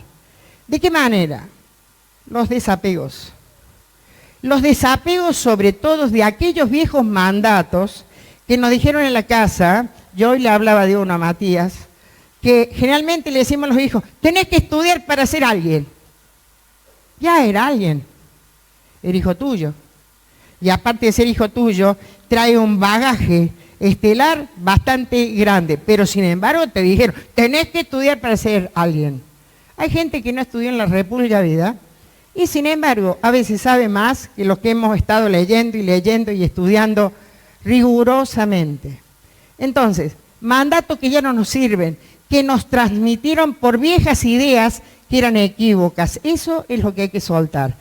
C: ¿De qué manera? Los desapegos. Los desapegos sobre todo de aquellos viejos mandatos que nos dijeron en la casa. Yo hoy le hablaba de uno a Matías, que generalmente le decimos a los hijos, tenés que estudiar para ser alguien. Ya era alguien, era hijo tuyo. Y aparte de ser hijo tuyo, trae un bagaje estelar bastante grande. Pero sin embargo te dijeron, tenés que estudiar para ser alguien. Hay gente que no estudió en la República Vida y sin embargo a veces sabe más que los que hemos estado leyendo y estudiando rigurosamente. Entonces, mandatos que ya no nos sirven, que nos transmitieron por viejas ideas que eran equívocas. Eso es lo que hay que soltar,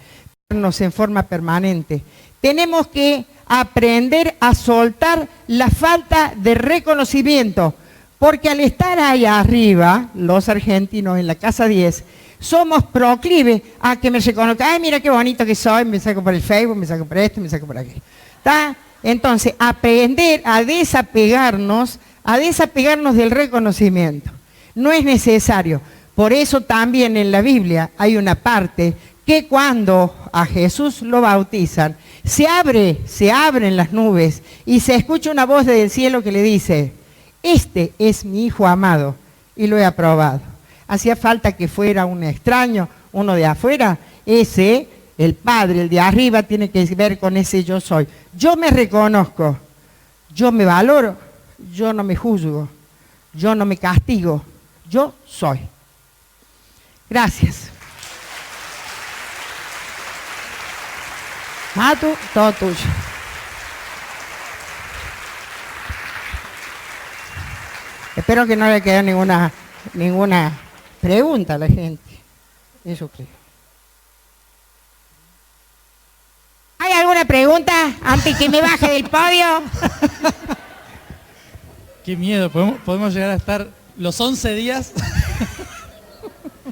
C: en forma permanente. Tenemos que aprender a soltar la falta de reconocimiento, porque al estar ahí arriba, los argentinos en la casa 10, somos proclives a que me reconozcan. Ay, mira qué bonito que soy, me saco por el Facebook, me saco por esto, me saco por aquello. ¿Está? Entonces, aprender a desapegarnos del reconocimiento. No es necesario. Por eso también en la Biblia hay una parte que cuando a Jesús lo bautizan, se abren las nubes y se escucha una voz desde el cielo que le dice, este es mi Hijo amado y lo he aprobado. Hacía falta que fuera un extraño, uno de afuera, ese, el Padre, el de arriba, tiene que ver con ese yo soy. Yo me reconozco, yo me valoro, yo no me juzgo, yo no me castigo, yo soy. Gracias. Matu, todo tuyo. Espero que no le quede ninguna pregunta a la gente. Eso creo. ¿Hay alguna alguna pregunta antes que me baje del podio?
B: Qué miedo, podemos llegar a estar los 11 días.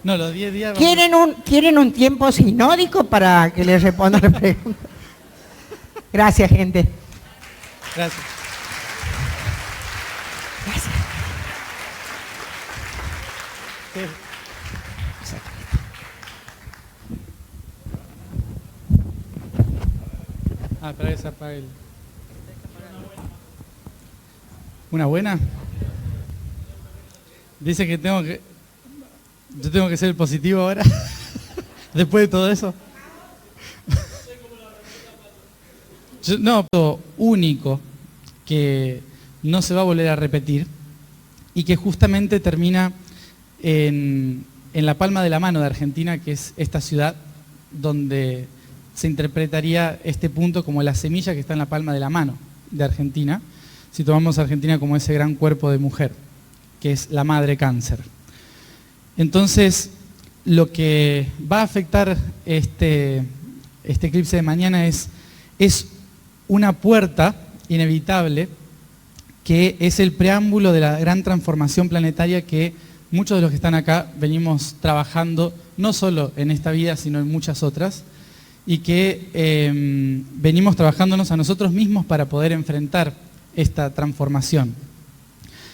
B: No, los 10 días.
C: ¿Quieren un tiempo sinódico para que les responda la pregunta? Gracias, gente.
B: Gracias.
C: Gracias.
B: Pero esa para él. ¿Una buena? Dice que yo tengo que ser el positivo ahora, después de todo eso. No, lo único que no se va a volver a repetir y que justamente termina en la palma de la mano de Argentina, que es esta ciudad donde se interpretaría este punto como la semilla que está en la palma de la mano de Argentina, si tomamos a Argentina como ese gran cuerpo de mujer, que es la madre cáncer. Entonces, lo que va a afectar este eclipse de mañana es una puerta inevitable que es el preámbulo de la gran transformación planetaria que muchos de los que están acá venimos trabajando, no solo en esta vida, sino en muchas otras, y que venimos trabajándonos a nosotros mismos para poder enfrentar esta transformación.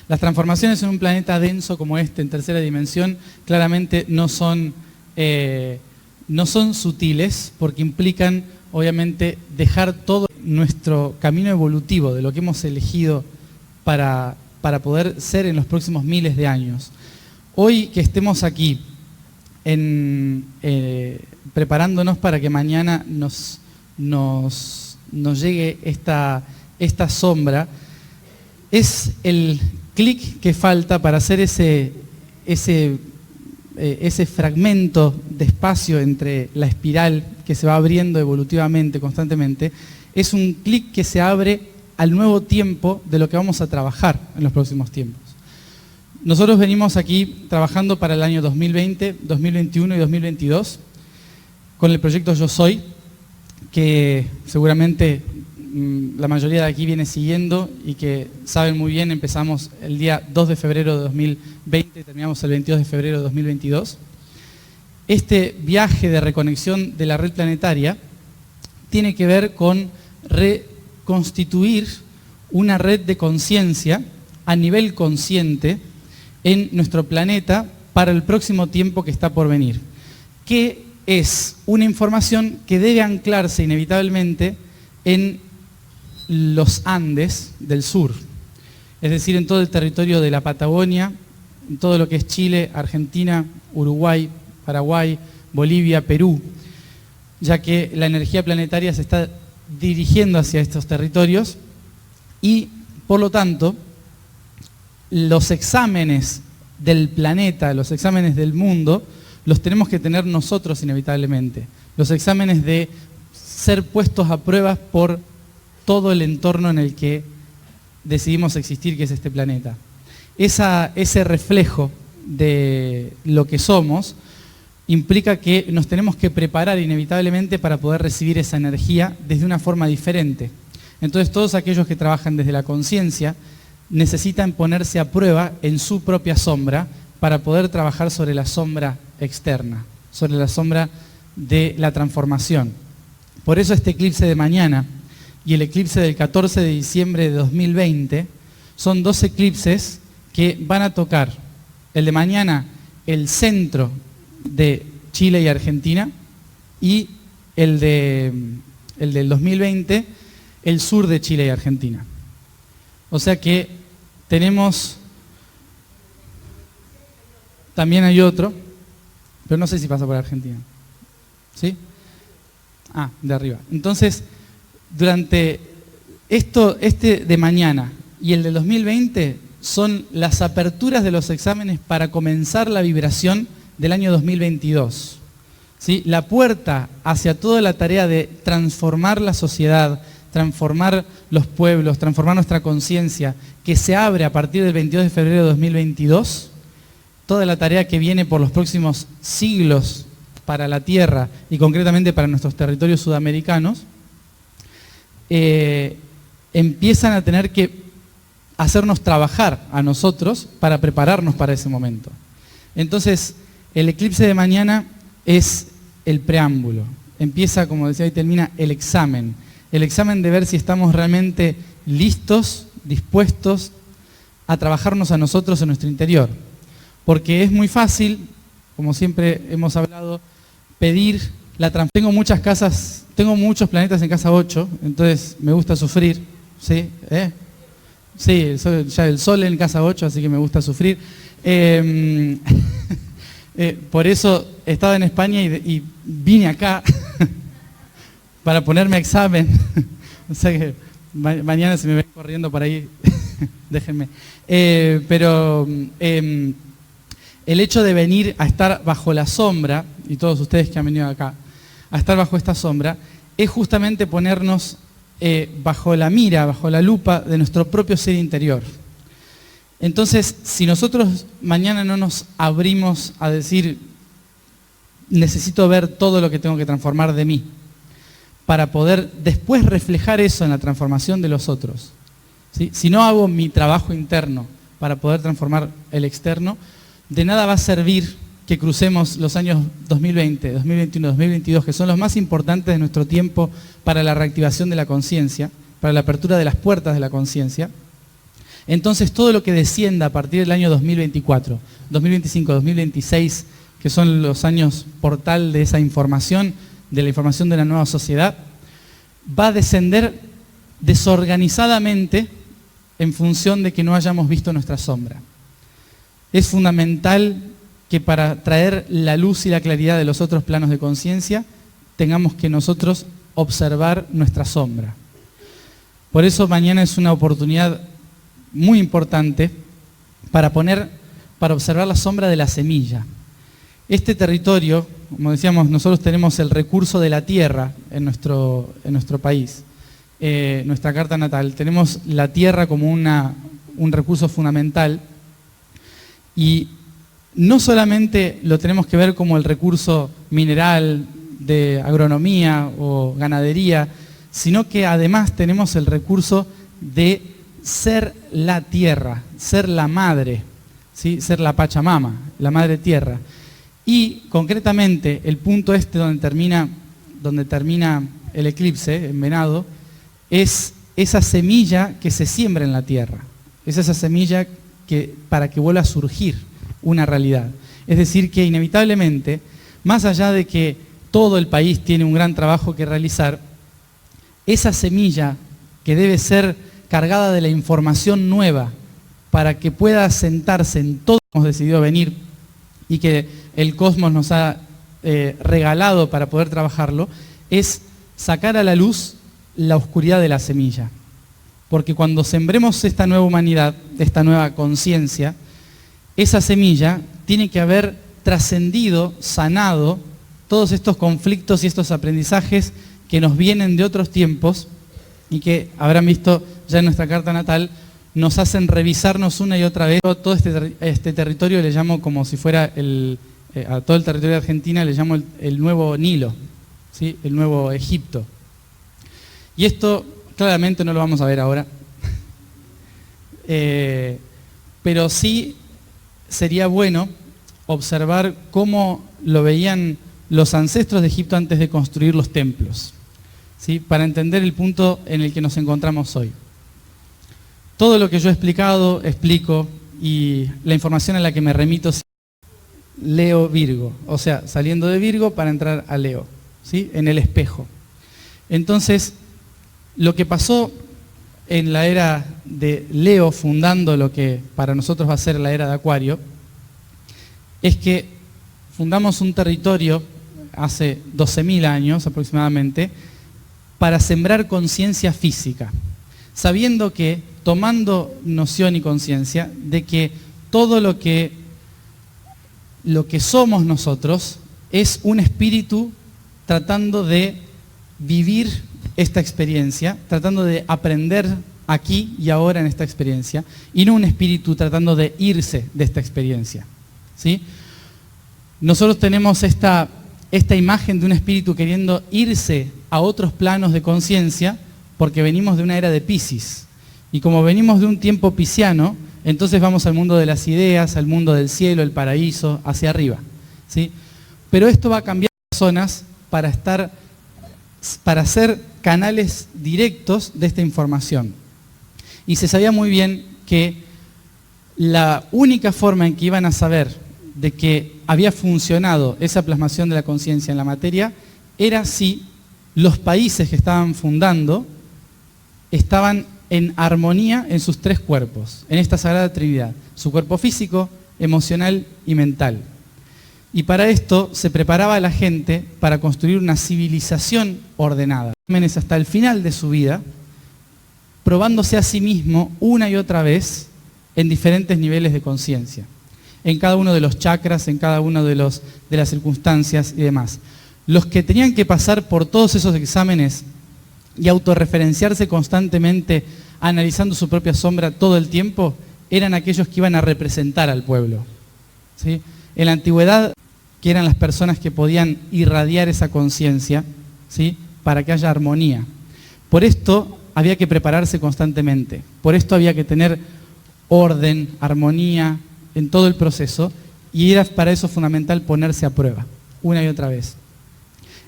B: Las transformaciones en un planeta denso como este, en tercera dimensión, claramente no son sutiles, porque implican, obviamente, dejar todo nuestro camino evolutivo de lo que hemos elegido para poder ser en los próximos miles de años. Hoy que estemos aquí, preparándonos para que mañana nos llegue esta sombra, es el clic que falta para hacer ese fragmento de espacio entre la espiral que se va abriendo evolutivamente, constantemente. Es un clic que se abre al nuevo tiempo de lo que vamos a trabajar en los próximos tiempos. Nosotros venimos aquí trabajando para el año 2020, 2021 y 2022 con el proyecto Yo Soy, que seguramente la mayoría de aquí viene siguiendo y que saben muy bien. Empezamos el día 2 de febrero de 2020 y terminamos el 22 de febrero de 2022. Este viaje de reconexión de la red planetaria tiene que ver con reconstituir una red de conciencia a nivel consciente en nuestro planeta para el próximo tiempo que está por venir, que es una información que debe anclarse inevitablemente en los Andes del sur, es decir, en todo el territorio de la Patagonia, en todo lo que es Chile, Argentina, Uruguay, Paraguay, Bolivia, Perú, ya que la energía planetaria se está dirigiendo hacia estos territorios y, por lo tanto, los exámenes del planeta, los exámenes del mundo, los tenemos que tener nosotros inevitablemente. Los exámenes de ser puestos a prueba por todo el entorno en el que decidimos existir, que es este planeta. Ese reflejo de lo que somos implica que nos tenemos que preparar inevitablemente para poder recibir esa energía desde una forma diferente. Entonces, todos aquellos que trabajan desde la conciencia necesitan ponerse a prueba en su propia sombra para poder trabajar sobre la sombra externa, sobre la sombra de la transformación. Por eso este eclipse de mañana y el eclipse del 14 de diciembre de 2020 son dos eclipses que van a tocar, el de mañana, el centro de Chile y Argentina, y el del 2020, el sur de Chile y Argentina. O sea que tenemos, también hay otro, pero no sé si pasa por Argentina. ¿Sí? Ah, de arriba. Entonces, durante este de mañana y el del 2020 son las aperturas de los exámenes para comenzar la vibración del año 2022. ¿Sí? La puerta hacia toda la tarea de transformar la sociedad, transformar los pueblos, transformar nuestra conciencia, que se abre a partir del 22 de febrero de 2022, toda la tarea que viene por los próximos siglos para la Tierra y concretamente para nuestros territorios sudamericanos, empiezan a tener que hacernos trabajar a nosotros para prepararnos para ese momento. Entonces, el eclipse de mañana es el preámbulo. Empieza, como decía, y termina el examen de ver si estamos realmente listos, dispuestos a trabajarnos a nosotros en nuestro interior. Porque es muy fácil, como siempre hemos hablado, pedir la transferencia. Tengo muchas casas, tengo muchos planetas en casa 8, entonces me gusta sufrir, ¿sí? Sí, ya el sol en casa 8, así que me gusta sufrir. Por eso estaba en España y vine acá para ponerme a examen. O sea que mañana se me ven corriendo por ahí, déjenme. Pero el hecho de venir a estar bajo la sombra, y todos ustedes que han venido acá, a estar bajo esta sombra, es justamente ponernos bajo la mira, bajo la lupa de nuestro propio ser interior. Entonces, si nosotros mañana no nos abrimos a decir, necesito ver todo lo que tengo que transformar de mí, para poder después reflejar eso en la transformación de los otros, ¿sí? Si no hago mi trabajo interno para poder transformar el externo, de nada va a servir que crucemos los años 2020, 2021, 2022, que son los más importantes de nuestro tiempo para la reactivación de la conciencia, para la apertura de las puertas de la conciencia. Entonces todo lo que descienda a partir del año 2024, 2025, 2026, que son los años portal de esa información, de la información de la nueva sociedad, va a descender desorganizadamente en función de que no hayamos visto nuestra sombra. Es fundamental que para traer la luz y la claridad de los otros planos de conciencia, tengamos que nosotros observar nuestra sombra. Por eso mañana es una oportunidad muy importante para observar la sombra de la semilla. Este territorio, como decíamos, nosotros tenemos el recurso de la tierra en nuestro país, nuestra carta natal. Tenemos la tierra como un recurso fundamental y no solamente lo tenemos que ver como el recurso mineral de agronomía o ganadería, sino que además tenemos el recurso de ser la tierra, ser la madre, ¿sí? Ser la Pachamama, la madre tierra. Y concretamente el punto donde termina el eclipse, en Venado, es esa semilla que se siembra en la tierra. Es esa semilla para que vuelva a surgir una realidad. Es decir, que inevitablemente, más allá de que todo el país tiene un gran trabajo que realizar, esa semilla que debe ser cargada de la información nueva para que pueda sentarse en todo lo que hemos decidido venir y que el cosmos nos ha regalado para poder trabajarlo, es sacar a la luz la oscuridad de la semilla. Porque cuando sembremos esta nueva humanidad, esta nueva conciencia, esa semilla tiene que haber trascendido, sanado todos estos conflictos y estos aprendizajes que nos vienen de otros tiempos y que habrán visto ya en nuestra carta natal, nos hacen revisarnos una y otra vez. Todo este territorio le llamo como si fuera a todo el territorio de Argentina le llamo el nuevo Nilo, ¿sí? El nuevo Egipto. Y esto claramente no lo vamos a ver ahora, pero sí sería bueno observar cómo lo veían los ancestros de Egipto antes de construir los templos, ¿sí? Para entender el punto en el que nos encontramos hoy. Todo lo que yo he explico, y la información a la que me remito, Leo Virgo, o sea, saliendo de Virgo para entrar a Leo, ¿sí? En el espejo. Entonces, lo que pasó en la era de Leo, fundando lo que para nosotros va a ser la era de Acuario, es que fundamos un territorio hace 12.000 años aproximadamente para sembrar conciencia física, sabiendo que, tomando noción y conciencia de que todo lo que somos nosotros es un espíritu tratando de vivir esta experiencia, tratando de aprender aquí y ahora en esta experiencia, y no un espíritu tratando de irse de esta experiencia, ¿sí? Nosotros tenemos esta imagen de un espíritu queriendo irse a otros planos de conciencia porque venimos de una era de Piscis. Y como venimos de un tiempo pisciano, entonces vamos al mundo de las ideas, al mundo del cielo, el paraíso, hacia arriba, ¿sí? Pero esto va a cambiar personas para ser canales directos de esta información. Y se sabía muy bien que la única forma en que iban a saber de que había funcionado esa plasmación de la conciencia en la materia era si los países que estaban fundando estaban en armonía en sus tres cuerpos, en esta Sagrada Trinidad, su cuerpo físico, emocional y mental. Y para esto se preparaba a la gente para construir una civilización ordenada. Hasta el final de su vida, probándose a sí mismo una y otra vez en diferentes niveles de conciencia, en cada uno de los chakras, en cada uno de las circunstancias y demás. Los que tenían que pasar por todos esos exámenes y autorreferenciarse constantemente, analizando su propia sombra todo el tiempo, eran aquellos que iban a representar al pueblo, ¿sí? En la antigüedad, que eran las personas que podían irradiar esa conciencia, ¿sí?, para que haya armonía. Por esto había que prepararse constantemente, por esto había que tener orden, armonía en todo el proceso, y era para eso fundamental ponerse a prueba, una y otra vez.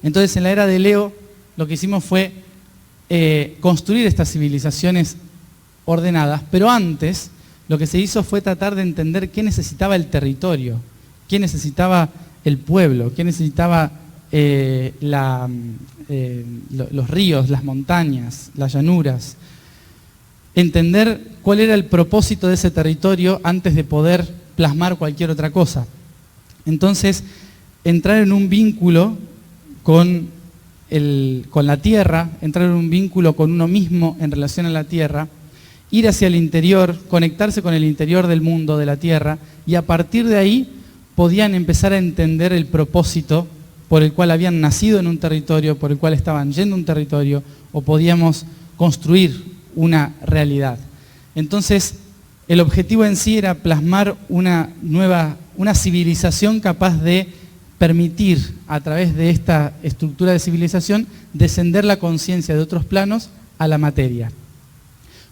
B: Entonces, en la era de Leo, lo que hicimos fue construir estas civilizaciones ordenadas, pero antes lo que se hizo fue tratar de entender qué necesitaba el territorio, qué necesitaba el pueblo, qué necesitaba los ríos, las montañas, las llanuras. Entender cuál era el propósito de ese territorio antes de poder plasmar cualquier otra cosa. Entonces, entrar en un vínculo con la tierra, entrar en un vínculo con uno mismo en relación a la tierra, ir hacia el interior, conectarse con el interior del mundo, de la tierra, y a partir de ahí podían empezar a entender el propósito por el cual habían nacido en un territorio, por el cual estaban yendo a un territorio, o podíamos construir una realidad. Entonces, el objetivo en sí era plasmar una civilización capaz de permitir, a través de esta estructura de civilización, descender la conciencia de otros planos a la materia.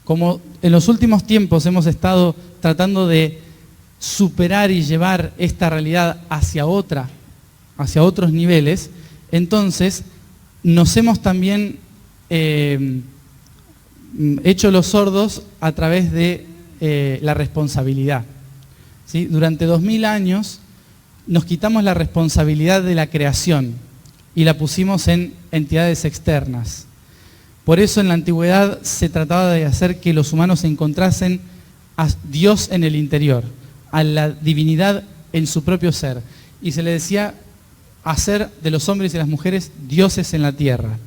B: Como en los últimos tiempos hemos estado tratando de superar y llevar esta realidad hacia otros niveles, entonces nos hemos también hecho los sordos a través de la responsabilidad, ¿sí? Durante 2000 años nos quitamos la responsabilidad de la creación y la pusimos en entidades externas. Por eso en la antigüedad se trataba de hacer que los humanos encontrasen a Dios en el interior, a la divinidad en su propio ser. Y se le decía hacer de los hombres y las mujeres dioses en la tierra.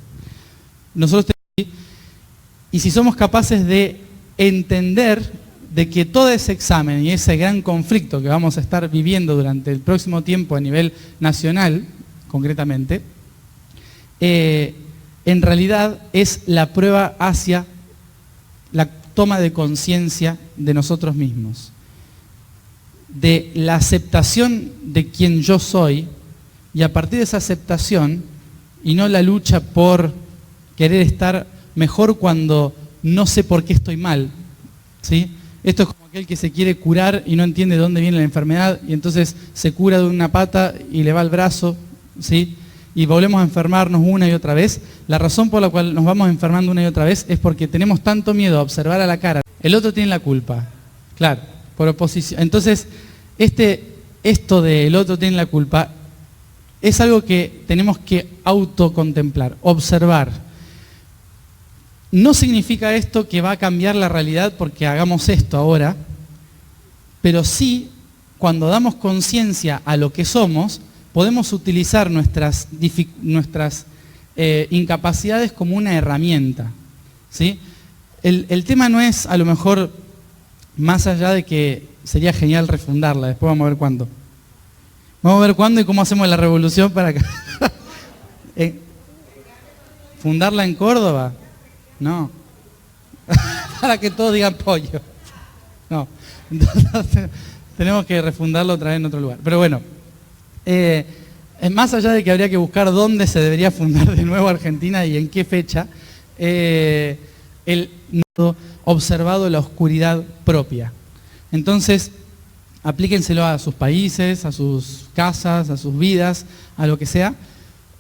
B: Y si somos capaces de entender de que todo ese examen y ese gran conflicto que vamos a estar viviendo durante el próximo tiempo a nivel nacional, concretamente, en realidad es la prueba hacia la toma de conciencia de nosotros mismos, de la aceptación de quien yo soy, y a partir de esa aceptación, y no la lucha por querer estar mejor cuando no sé por qué estoy mal, ¿sí? Esto es como aquel que se quiere curar y no entiende de dónde viene la enfermedad, y entonces se cura de una pata y le va el brazo, ¿sí? Y volvemos a enfermarnos una y otra vez. La razón por la cual nos vamos enfermando una y otra vez es porque tenemos tanto miedo a observar a la cara. El otro tiene la culpa, claro, por oposición. Entonces, esto de el otro tiene la culpa es algo que tenemos que autocontemplar, observar. No significa esto que va a cambiar la realidad porque hagamos esto ahora, pero sí, cuando damos conciencia a lo que somos, podemos utilizar nuestras incapacidades como una herramienta, ¿sí? El tema no es, a lo mejor, más allá de que sería genial refundarla, después vamos a ver cuándo. Vamos a ver cuándo y cómo hacemos la revolución para que... ¿Fundarla en Córdoba? No. Para que todos digan pollo. No. Entonces, tenemos que refundarlo otra vez en otro lugar. Pero bueno, más allá de que habría que buscar dónde se debería fundar de nuevo Argentina y en qué fecha, el observado la oscuridad propia. Entonces, aplíquenselo a sus países, a sus casas, a sus vidas, a lo que sea.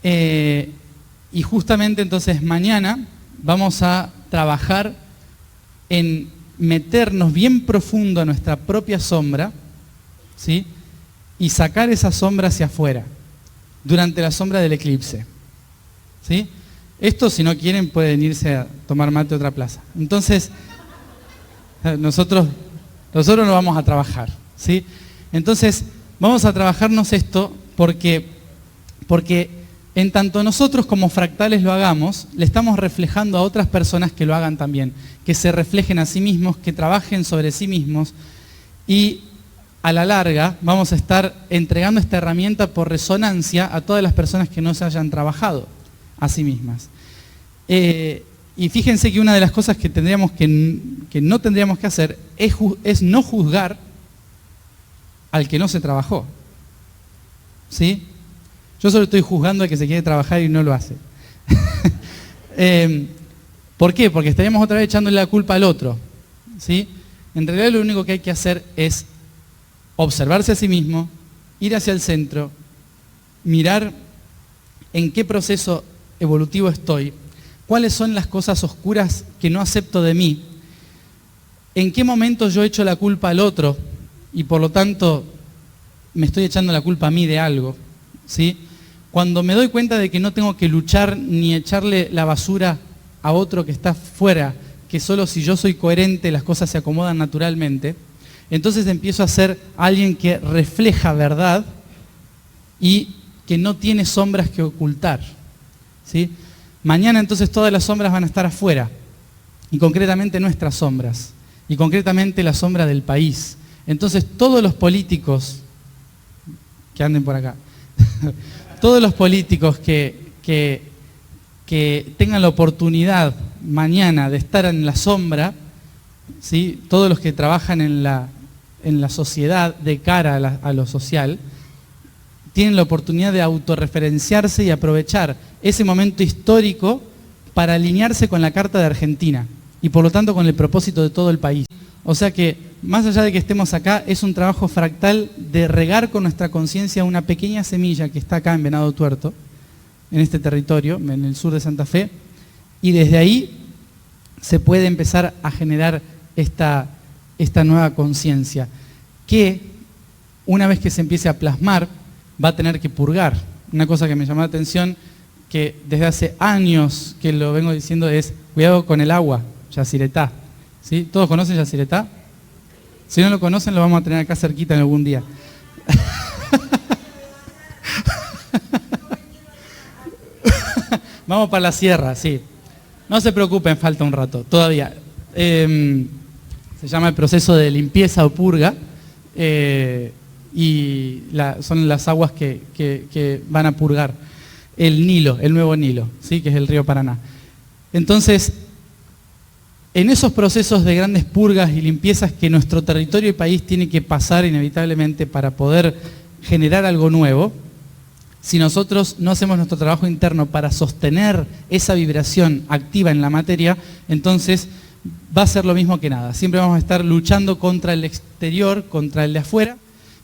B: Y justamente entonces mañana vamos a trabajar en meternos bien profundo a nuestra propia sombra, ¿sí? Y sacar esa sombra hacia afuera, durante la sombra del eclipse, ¿sí? Esto, si no quieren, pueden irse a tomar mate a otra plaza. Entonces, nosotros no vamos a trabajar, ¿sí? Entonces, vamos a trabajarnos esto porque en tanto nosotros como fractales lo hagamos, le estamos reflejando a otras personas que lo hagan también, que se reflejen a sí mismos, que trabajen sobre sí mismos, y a la larga vamos a estar entregando esta herramienta por resonancia a todas las personas que no se hayan trabajado a sí mismas. Y fíjense que una de las cosas que no tendríamos que hacer es no juzgar al que no se trabajó, ¿sí? Yo solo estoy juzgando al que se quiere trabajar y no lo hace. ¿Por qué? Porque estaríamos otra vez echándole la culpa al otro, ¿sí? En realidad lo único que hay que hacer es observarse a sí mismo, ir hacia el centro, mirar en qué proceso evolutivo estoy, cuáles son las cosas oscuras que no acepto de mí, en qué momento yo echo la culpa al otro y por lo tanto me estoy echando la culpa a mí de algo, ¿sí? Cuando me doy cuenta de que no tengo que luchar ni echarle la basura a otro que está fuera, que solo si yo soy coherente las cosas se acomodan naturalmente, entonces empiezo a ser alguien que refleja verdad y que no tiene sombras que ocultar, ¿sí? Mañana entonces todas las sombras van a estar afuera, y concretamente nuestras sombras, y concretamente la sombra del país. Entonces todos los políticos que anden por acá, todos los políticos que tengan la oportunidad mañana de estar en la sombra, ¿sí? Todos los que trabajan en la sociedad de cara a lo social, tienen la oportunidad de autorreferenciarse y aprovechar ese momento histórico para alinearse con la Carta de Argentina y por lo tanto con el propósito de todo el país. O sea que, más allá de que estemos acá, es un trabajo fractal de regar con nuestra conciencia una pequeña semilla que está acá en Venado Tuerto, en este territorio, en el sur de Santa Fe, y desde ahí se puede empezar a generar esta nueva conciencia, que una vez que se empiece a plasmar, va a tener que purgar. Una cosa que me llamó la atención, que desde hace años que lo vengo diciendo, es cuidado con el agua, Yacyretá, ¿sí? ¿Todos conocen Yacyretá? Si no lo conocen, lo vamos a tener acá cerquita en algún día. Vamos para la sierra, sí. No se preocupen, falta un rato, todavía. Se llama el proceso de limpieza o purga, y son las aguas que van a purgar el Nilo, el nuevo Nilo, ¿sí? Que es el río Paraná. Entonces, en esos procesos de grandes purgas y limpiezas que nuestro territorio y país tiene que pasar inevitablemente para poder generar algo nuevo, si nosotros no hacemos nuestro trabajo interno para sostener esa vibración activa en la materia, entonces va a ser lo mismo que nada. Siempre vamos a estar luchando contra el exterior, contra el de afuera,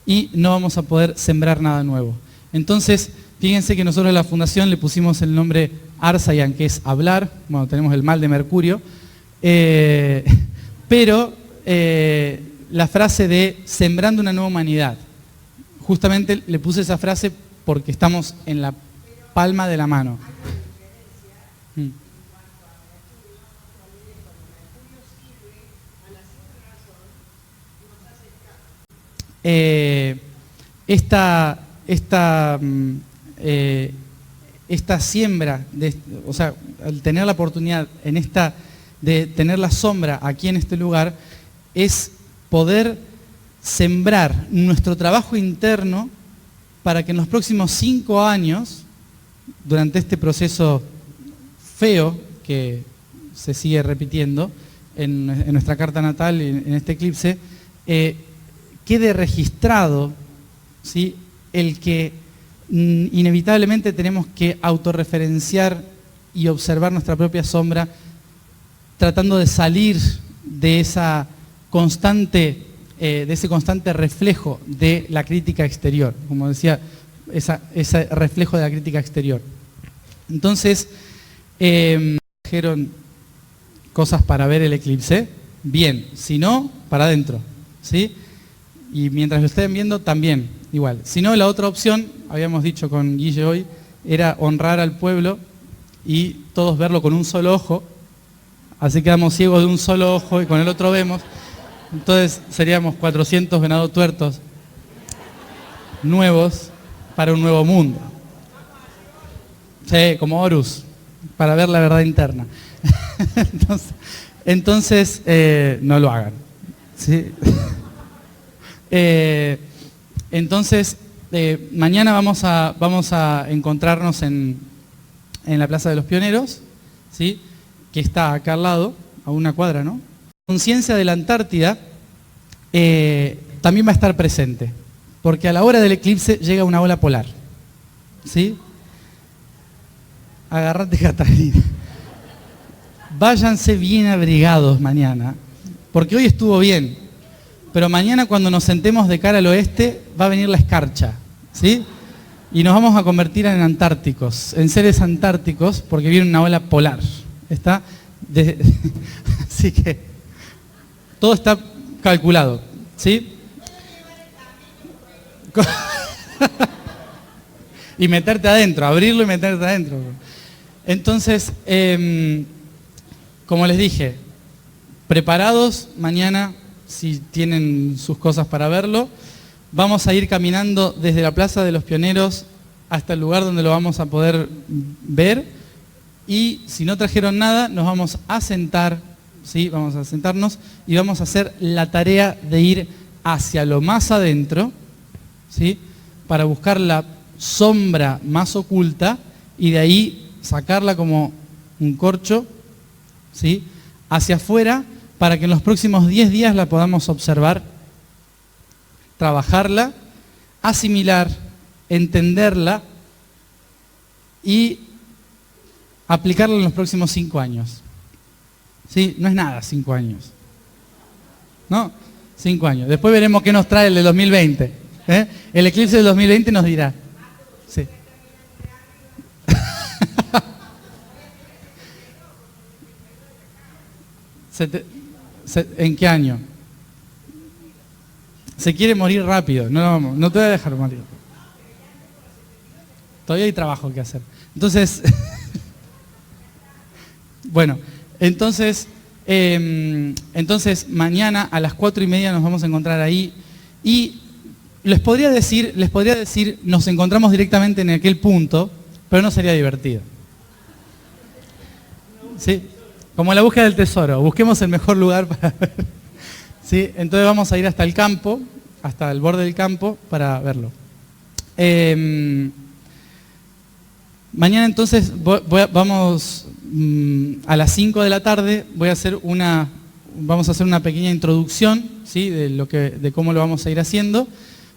B: y no vamos a poder sembrar nada nuevo. Entonces, fíjense que nosotros a la fundación le pusimos el nombre Arsayan, que es hablar. Bueno, tenemos el mal de Mercurio, pero la frase de sembrando una nueva humanidad, justamente le puse esa frase porque estamos en la palma de la mano. Esta siembra, o sea, al tener la oportunidad de tener la sombra aquí en este lugar, es poder sembrar nuestro trabajo interno para que en los próximos 5 años, durante este proceso feo que se sigue repitiendo en nuestra carta natal y en este eclipse, quede registrado, ¿sí?, el que inevitablemente tenemos que autorreferenciar y observar nuestra propia sombra tratando de salir de esa constante, de ese constante reflejo de la crítica exterior, como decía, ese reflejo de la crítica exterior. Entonces, trajeron cosas para ver el eclipse, bien, si no, para adentro, ¿sí? Y mientras lo estén viendo, también, igual. Si no, la otra opción, habíamos dicho con Guille hoy, era honrar al pueblo y todos verlo con un solo ojo, así quedamos ciegos de un solo ojo y con el otro vemos. Entonces seríamos 400 venados tuertos nuevos para un nuevo mundo. Sí, como Horus, para ver la verdad interna. Entonces no lo hagan. ¿Sí? Entonces, mañana vamos a encontrarnos en la Plaza de los Pioneros, ¿sí? Que está acá al lado, a una cuadra, ¿no? Conciencia de la Antártida también va a estar presente, porque a la hora del eclipse llega una ola polar, ¿sí? Agarrate, Catalina. Váyanse bien abrigados mañana, porque hoy estuvo bien, pero mañana cuando nos sentemos de cara al oeste va a venir la escarcha, ¿sí? Y nos vamos a convertir en antárticos, en seres antárticos, porque viene una ola polar. ¿Está? Así que todo está calculado, ¿sí? Y meterte adentro, abrirlo y meterte adentro. Entonces, como les dije, preparados mañana, si tienen sus cosas para verlo. Vamos a ir caminando desde la Plaza de los Pioneros hasta el lugar donde lo vamos a poder ver. Y si no trajeron nada, nos vamos a sentar, ¿sí? Vamos a sentarnos y vamos a hacer la tarea de ir hacia lo más adentro, ¿sí? Para buscar la sombra más oculta y de ahí sacarla como un corcho, ¿sí? Hacia afuera, para que en los próximos 10 días la podamos observar, trabajarla, asimilar, entenderla y aplicarla en los próximos 5 años. ¿Sí? No es nada 5 años. ¿No? 5 años. Después veremos qué nos trae el de 2020. ¿Eh? El eclipse del 2020 nos dirá. Sí. ¿En qué año? Se quiere morir rápido. No te voy a dejar morir. Todavía hay trabajo que hacer. Entonces, bueno, entonces mañana a las 4:30 nos vamos a encontrar ahí y les podría decir, nos encontramos directamente en aquel punto, pero no sería divertido. ¿Sí? Como la búsqueda del tesoro, busquemos el mejor lugar para ver. ¿Sí? Entonces vamos a ir hasta el campo, hasta el borde del campo para verlo. Mañana entonces vamos a las 5 de la tarde, vamos a hacer una pequeña introducción, ¿sí? de cómo lo vamos a ir haciendo,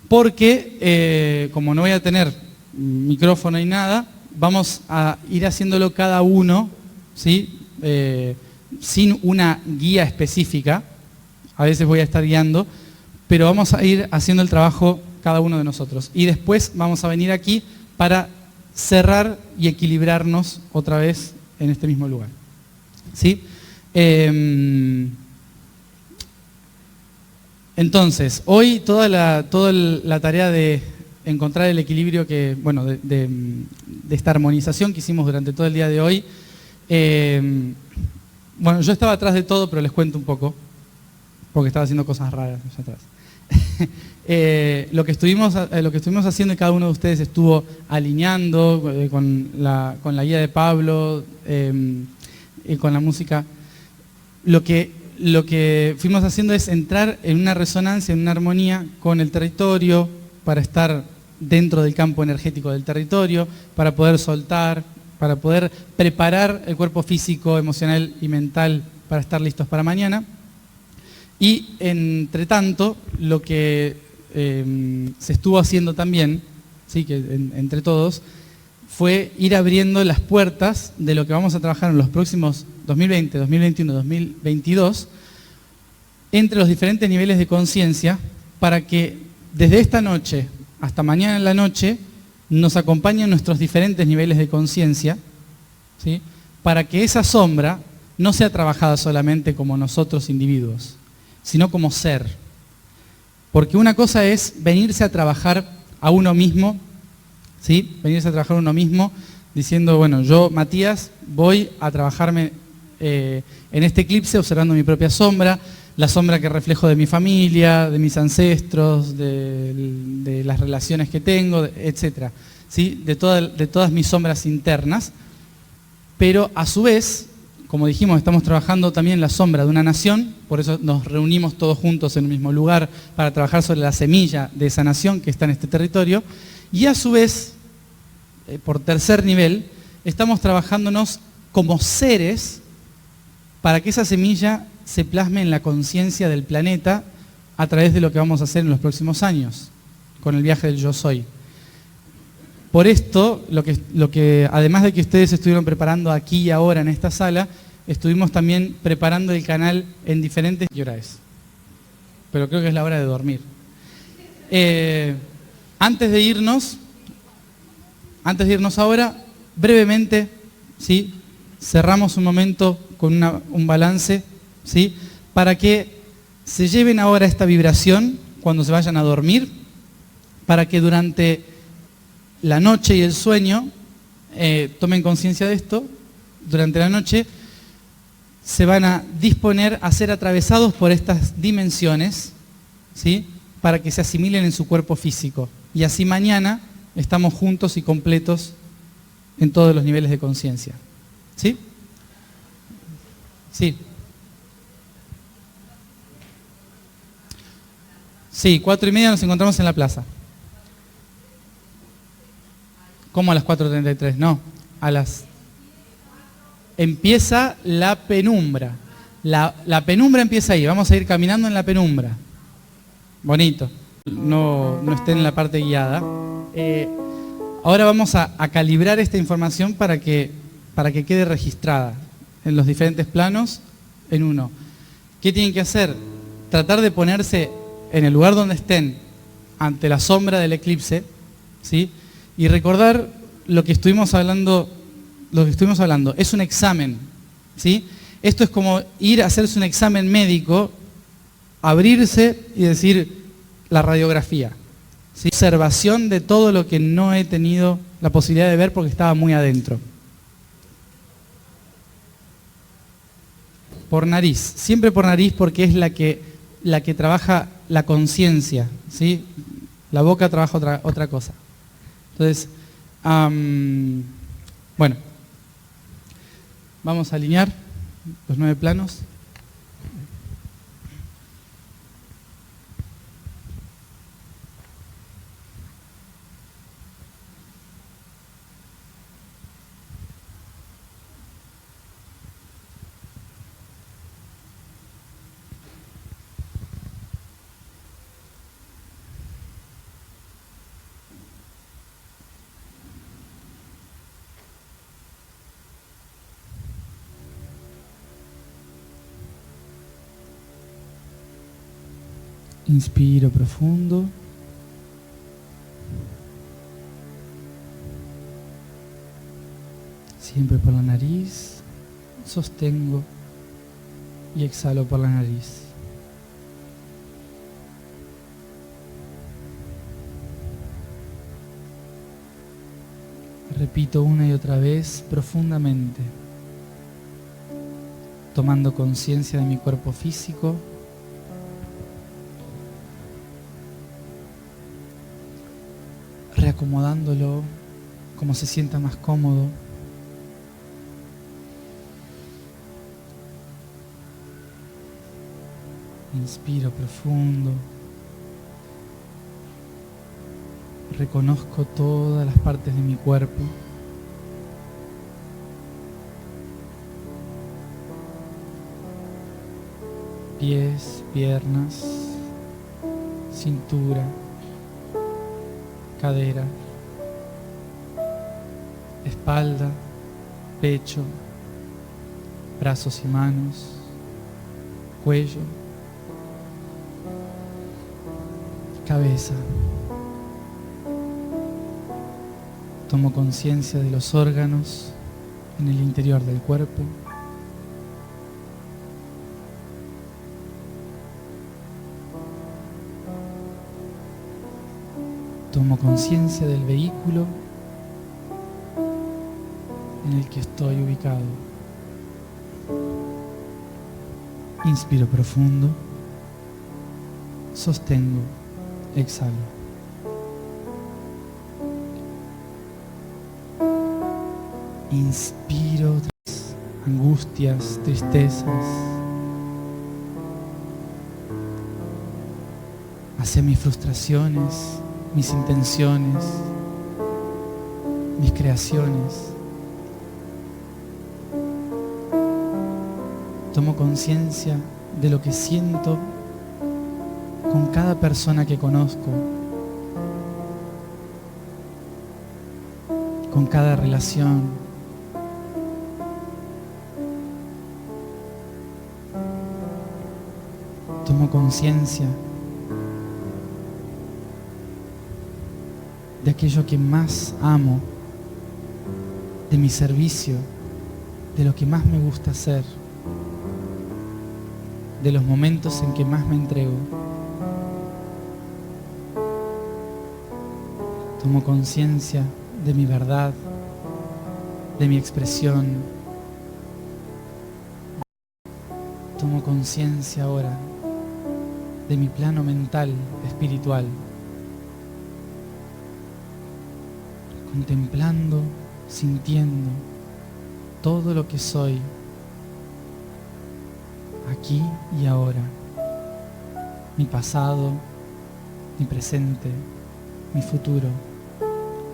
B: porque como no voy a tener micrófono y nada, vamos a ir haciéndolo cada uno, ¿sí? Sin una guía específica. A veces voy a estar guiando, pero vamos a ir haciendo el trabajo cada uno de nosotros. Y después vamos a venir aquí para cerrar y equilibrarnos otra vez en este mismo lugar. ¿Sí? Entonces, hoy toda la tarea de encontrar el equilibrio de esta armonización que hicimos durante todo el día de hoy. Bueno, yo estaba atrás de todo, pero les cuento un poco, porque estaba haciendo cosas raras allá atrás. Lo que estuvimos haciendo y cada uno de ustedes estuvo alineando con la guía de Pablo y con la música. Lo que fuimos haciendo es entrar en una resonancia, en una armonía con el territorio, para estar dentro del campo energético del territorio, para poder soltar, para poder preparar el cuerpo físico, emocional y mental para estar listos para mañana. Y entre tanto, lo que se estuvo haciendo también, ¿sí? Que entre todos, fue ir abriendo las puertas de lo que vamos a trabajar en los próximos 2020, 2021, 2022, entre los diferentes niveles de conciencia para que desde esta noche hasta mañana en la noche nos acompañen nuestros diferentes niveles de conciencia, ¿sí? Para que esa sombra no sea trabajada solamente como nosotros individuos, sino como ser. Porque una cosa es venirse a trabajar a uno mismo, ¿sí? Venirse a trabajar a uno mismo diciendo, bueno, yo, Matías, voy a trabajarme en este eclipse observando mi propia sombra, la sombra que reflejo de mi familia, de mis ancestros, de las relaciones que tengo, etc. ¿Sí? De todas mis sombras internas. Pero a su vez, como dijimos, estamos trabajando también la sombra de una nación, por eso nos reunimos todos juntos en el mismo lugar para trabajar sobre la semilla de esa nación que está en este territorio. Y a su vez, por tercer nivel, estamos trabajándonos como seres para que esa semilla se plasme en la conciencia del planeta a través de lo que vamos a hacer en los próximos años, con el viaje del Yo Soy. Por esto, lo que además de que ustedes estuvieron preparando aquí y ahora en esta sala, estuvimos también preparando el canal en diferentes... ¿Qué hora es? Pero creo que es la hora de dormir. Antes de irnos ahora, brevemente, ¿sí? Cerramos un momento con un balance, ¿sí? Para que se lleven ahora esta vibración cuando se vayan a dormir, para que durante la noche y el sueño tomen conciencia de esto. Durante la noche se van a disponer a ser atravesados por estas dimensiones, ¿sí? Para que se asimilen en su cuerpo físico. Y así mañana estamos juntos y completos en todos los niveles de conciencia. ¿Sí? Sí. Sí, 4:30 nos encontramos en la plaza. ¿Cómo a las 4:33? No, Empieza la penumbra. La penumbra empieza ahí, vamos a ir caminando en la penumbra. Bonito, no esté en la parte guiada. Ahora vamos a calibrar esta información para que quede registrada en los diferentes planos en uno. ¿Qué tienen que hacer? Tratar de ponerse en el lugar donde estén ante la sombra del eclipse, ¿sí? Y recordar lo que estuvimos hablando. Es un examen, ¿sí? Esto es como ir a hacerse un examen médico, abrirse y decir la radiografía, ¿sí? Observación de todo lo que no he tenido la posibilidad de ver porque estaba muy adentro. Por nariz, siempre por nariz porque es la que trabaja la conciencia, ¿sí? La boca trabaja otra cosa. Entonces, bueno, vamos a alinear los 9 planos. Inspiro profundo. Siempre por la nariz. Sostengo y exhalo por la nariz. Repito una y otra vez profundamente, tomando conciencia de mi cuerpo físico. Reacomodándolo como se sienta más cómodo. Inspiro profundo. Reconozco todas las partes de mi cuerpo. Pies, piernas, cintura, cadera, espalda, pecho, brazos y manos, cuello, cabeza. Tomo conciencia de los órganos en el interior del cuerpo. Tomo conciencia del vehículo en el que estoy ubicado. Inspiro profundo, sostengo, exhalo. Inspiro angustias, tristezas hacia mis frustraciones, mis intenciones, mis creaciones. Tomo conciencia de lo que siento con cada persona que conozco, con cada relación. Tomo conciencia de aquello que más amo, de mi servicio, de lo que más me gusta hacer, de los momentos en que más me entrego. Tomo conciencia de mi verdad, de mi expresión. Tomo conciencia ahora de mi plano mental, espiritual, contemplando, sintiendo todo lo que soy, aquí y ahora, mi pasado, mi presente, mi futuro,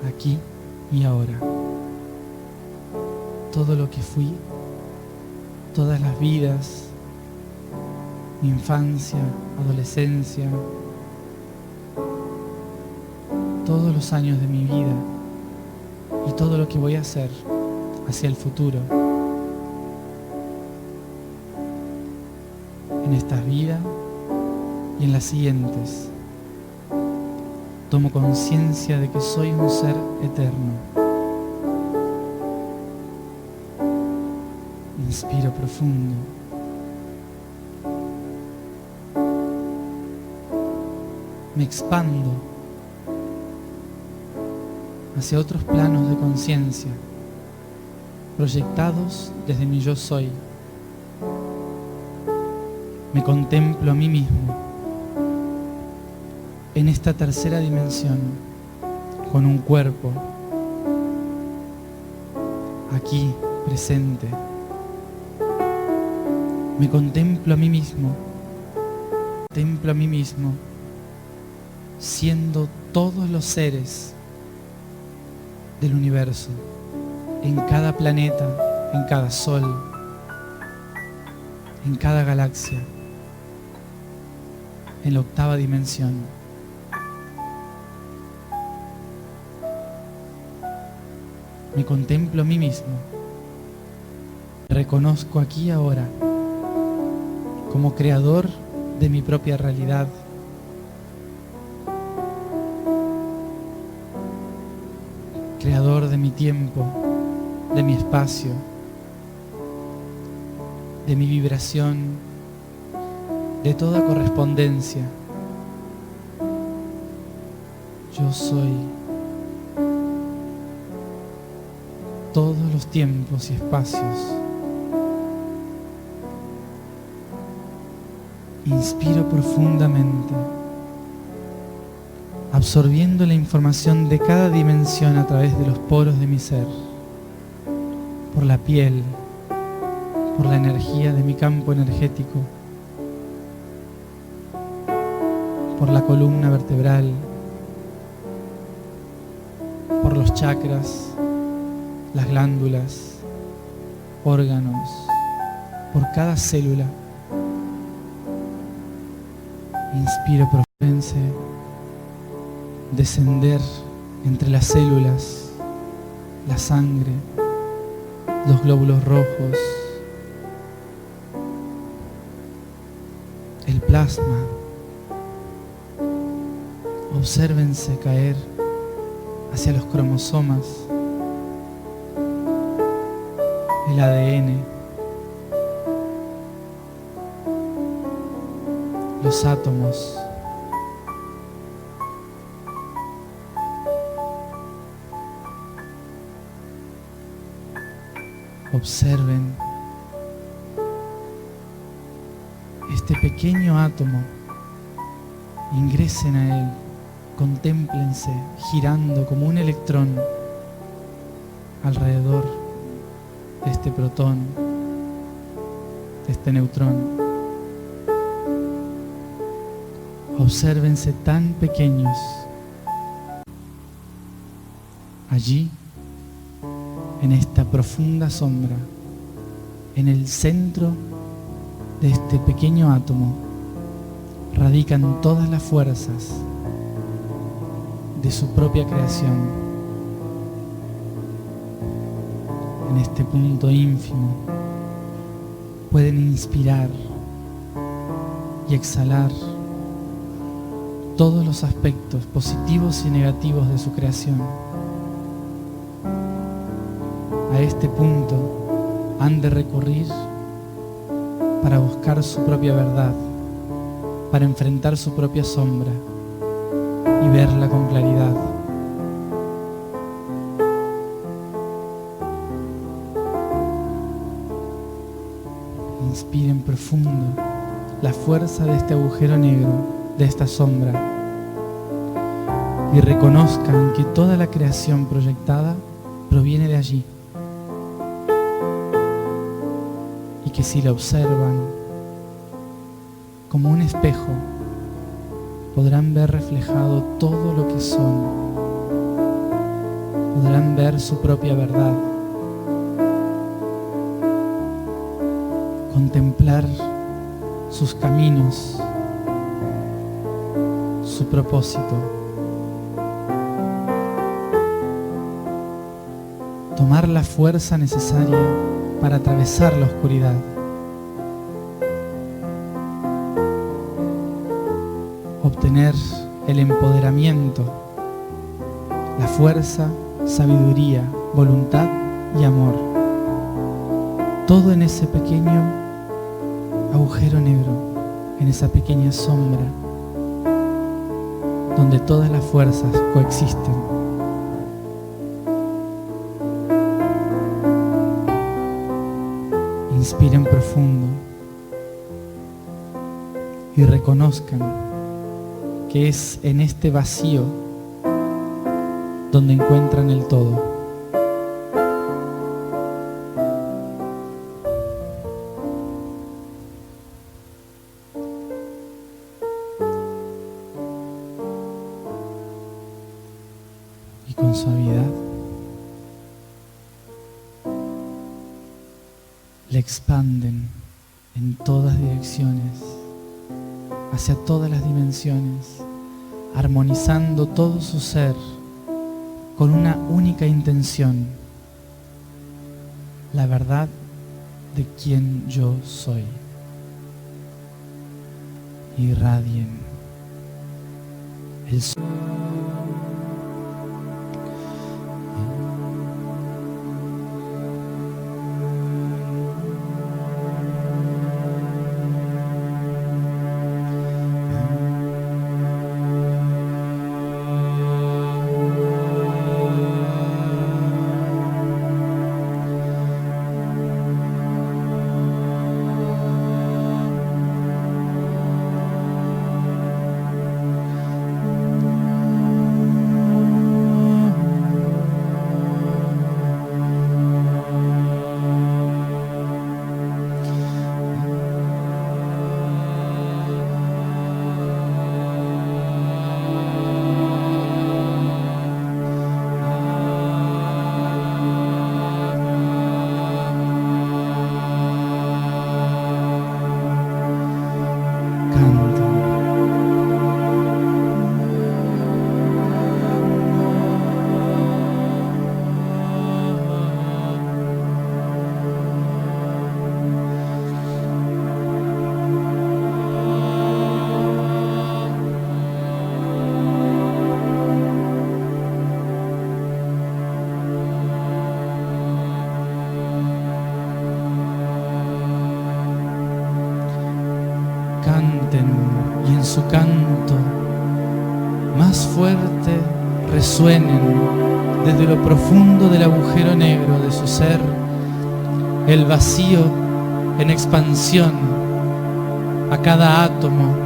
B: aquí y ahora. Todo lo que fui, todas las vidas, mi infancia, adolescencia, todos los años de mi vida y todo lo que voy a hacer hacia el futuro. En esta vida y en las siguientes, tomo conciencia de que soy un ser eterno. Inspiro profundo. Me expando hacia otros planos de conciencia, proyectados desde mi yo soy. Me contemplo a mí mismo en esta tercera dimensión, con un cuerpo, aquí, presente. Me contemplo a mí mismo, siendo todos los seres del universo, en cada planeta, en cada sol, en cada galaxia, en la octava dimensión. Me contemplo a mí mismo, me reconozco aquí y ahora como creador de mi propia realidad, creador de mi tiempo, de mi espacio, de mi vibración, de toda correspondencia. Yo soy todos los tiempos y espacios. Inspiro profundamente, absorbiendo la información de cada dimensión a través de los poros de mi ser, por la piel, por la energía de mi campo energético, por la columna vertebral, por los chakras, las glándulas, órganos, por cada célula. Inspiro profundamente, descender entre las células, la sangre, los glóbulos rojos, el plasma. Obsérvense caer hacia los cromosomas, el ADN, los átomos. Observen este pequeño átomo, ingresen a él, contémplense girando como un electrón alrededor de este protón, de este neutrón. Obsérvense tan pequeños. Allí, en esta profunda sombra, en el centro de este pequeño átomo, radican todas las fuerzas de su propia creación. En este punto ínfimo pueden inspirar y exhalar todos los aspectos positivos y negativos de su creación. A este punto han de recurrir para buscar su propia verdad, para enfrentar su propia sombra y verla con claridad. Inspiren profundo la fuerza de este agujero negro, de esta sombra, y reconozcan que toda la creación proyectada proviene de allí, y que si la observan como un espejo, podrán ver reflejado todo lo que son, podrán ver su propia verdad, contemplar sus caminos, su propósito, tomar la fuerza necesaria para atravesar la oscuridad. Obtener el empoderamiento, la fuerza, sabiduría, voluntad y amor. Todo en ese pequeño agujero negro, en esa pequeña sombra, donde todas las fuerzas coexisten. Inspiren profundo y reconozcan que es en este vacío donde encuentran el todo. Y con suavidad le expanden en todas direcciones, hacia todas las dimensiones, armonizando todo su ser con una única intención: la verdad de quien yo soy. Irradien el sol. canten y en su canto más fuerte resuenen desde lo profundo del agujero negro de su ser, el vacío en expansión a cada átomo.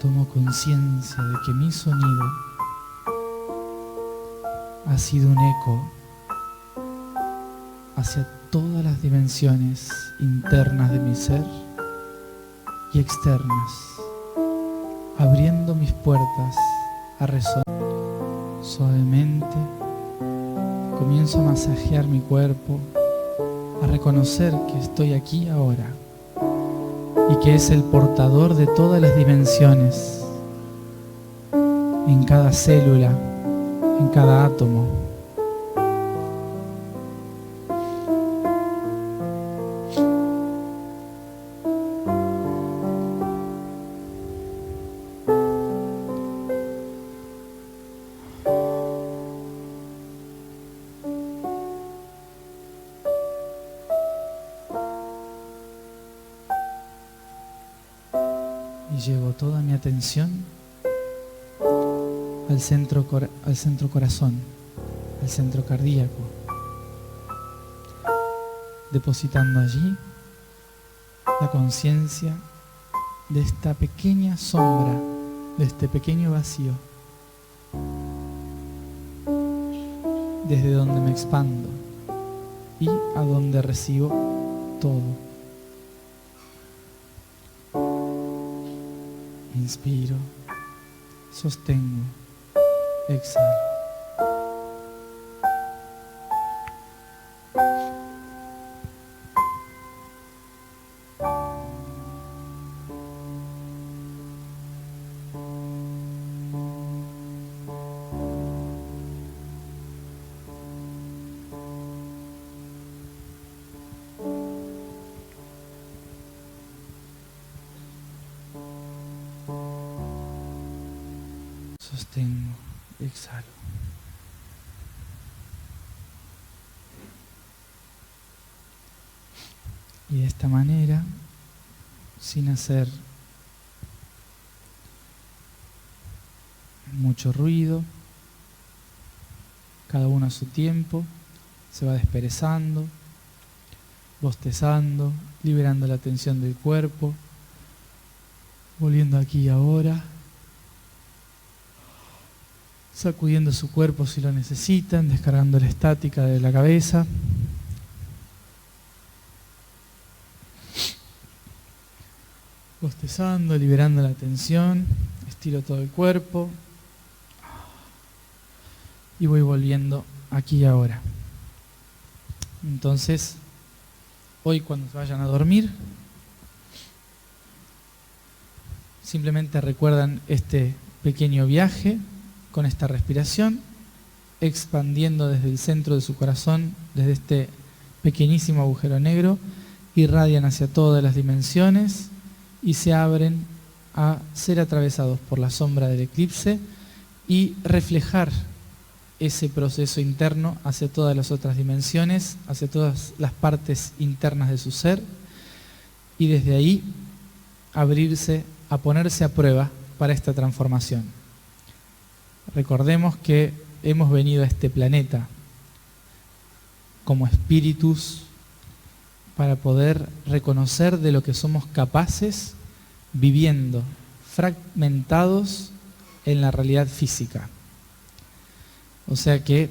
B: Tomo conciencia de que mi sonido ha sido un eco hacia todas las dimensiones internas de mi ser y externas, abriendo mis puertas a resonar. Suavemente comienzo a masajear mi cuerpo, a reconocer que estoy aquí ahora y que es el portador de todas las dimensiones, en cada célula, en cada átomo. Y llevo toda mi atención al centro corazón, al centro cardíaco, depositando allí la conciencia de esta pequeña sombra, de este pequeño vacío, desde donde me expando y a donde recibo todo. Inspiro, sostengo, exhalo. Sostengo, exhalo. Y de esta manera, sin hacer mucho ruido, cada uno a su tiempo, se va desperezando, bostezando, liberando la tensión del cuerpo, volviendo aquí y ahora, sacudiendo su cuerpo si lo necesitan, descargando la estática de la cabeza. Bostezando, liberando la tensión, estiro todo el cuerpo y voy volviendo aquí y ahora. Entonces, hoy cuando se vayan a dormir, simplemente recuerdan este pequeño viaje con esta respiración, expandiendo desde el centro de su corazón, desde este pequeñísimo agujero negro, irradian hacia todas las dimensiones y se abren a ser atravesados por la sombra del eclipse y reflejar ese proceso interno hacia todas las otras dimensiones, hacia todas las partes internas de su ser, y desde ahí abrirse a ponerse a prueba para esta transformación. Recordemos que hemos venido a este planeta como espíritus para poder reconocer de lo que somos capaces viviendo fragmentados en la realidad física. O sea que